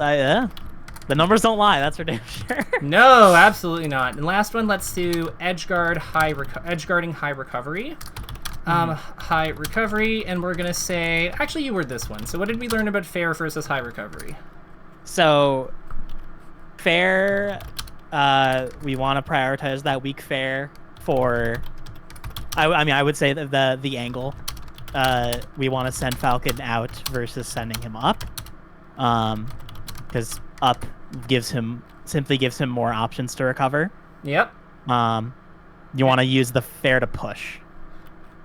the numbers don't lie, that's for damn sure. No, absolutely not. And last one, let's do edgeguarding high recovery. High recovery, and we're gonna say, actually you word this one. So what did we learn about fair versus high recovery? So fair, we want to prioritize that weak fair for, I mean, I would say that the angle. We want to send Falcon out versus sending him up, because up simply gives him more options to recover. Yep. You want to use the fair to push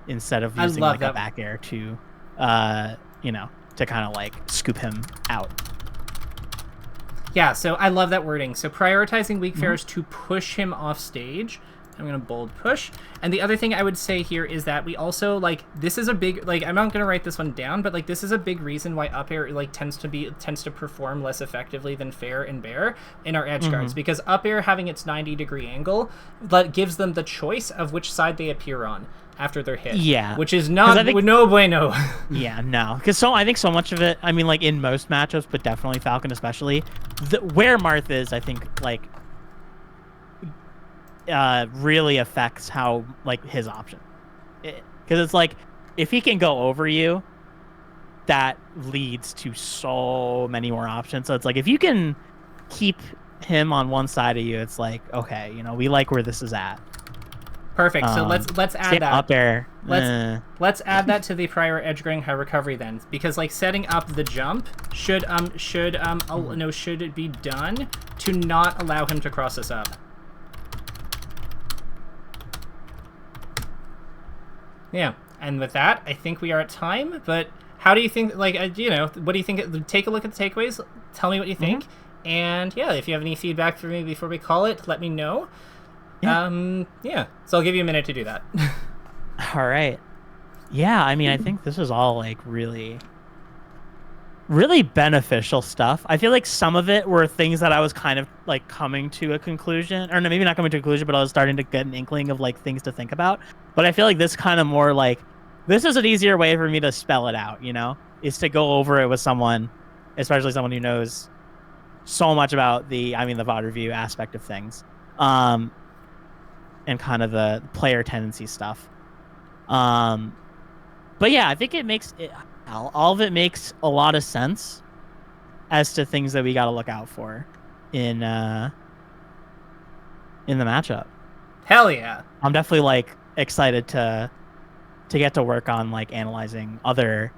instead of using like a back air to, to kind of like scoop him out. Yeah, so I love that wording. So prioritizing weak fairs to push him off stage. I'm going to bold push. And the other thing I would say here is that we also, like, this is a big, like, I'm not going to write this one down, but, like, this is a big reason why up air, like, tends to perform less effectively than fair and bear in our edge guards. Because up air having its 90-degree angle, that gives them the choice of which side they appear on after they're hit. Yeah. Which is not, no bueno. Yeah, no. Because I think so much of it, I mean, like, in most matchups, but definitely Falcon especially, where Marth is, I think, like, really affects how, like, his option, because it's like if he can go over you, that leads to so many more options. So it's like if you can keep him on one side of you, it's like, okay, we like where this is at. Perfect. So let's add that up air. Let's add that to the prior edge guarding high recovery then, because like setting up the jump should it be done to not allow him to cross us up. Yeah, and with that, I think we are at time, but how do you think, like, what do you think? Take a look at the takeaways, tell me what you think, and yeah, if you have any feedback for me before we call it, let me know. Yeah, so I'll give you a minute to do that. All right. Yeah, I mean, I think this is all, like, really, really beneficial stuff. I feel like some of it were things that I was kind of, like, coming to a conclusion, or no, maybe not coming to a conclusion, but I was starting to get an inkling of, like, things to think about. But I feel like this kind of more like, this is an easier way for me to spell it out, is to go over it with someone, especially someone who knows so much about the VOD review aspect of things, and kind of the player tendency stuff. But yeah, I think all of it makes a lot of sense as to things that we got to look out for in the matchup. Hell yeah. I'm definitely, like, excited to get to work on, like, analyzing other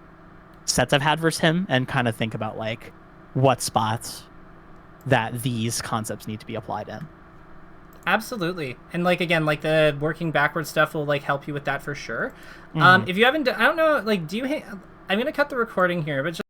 sets I've had versus him and kind of think about, like, what spots that these concepts need to be applied in. Absolutely. And, like, again, like, the working backwards stuff will, like, help you with that for sure. If you haven't, I don't know, like, I'm going to cut the recording here, but just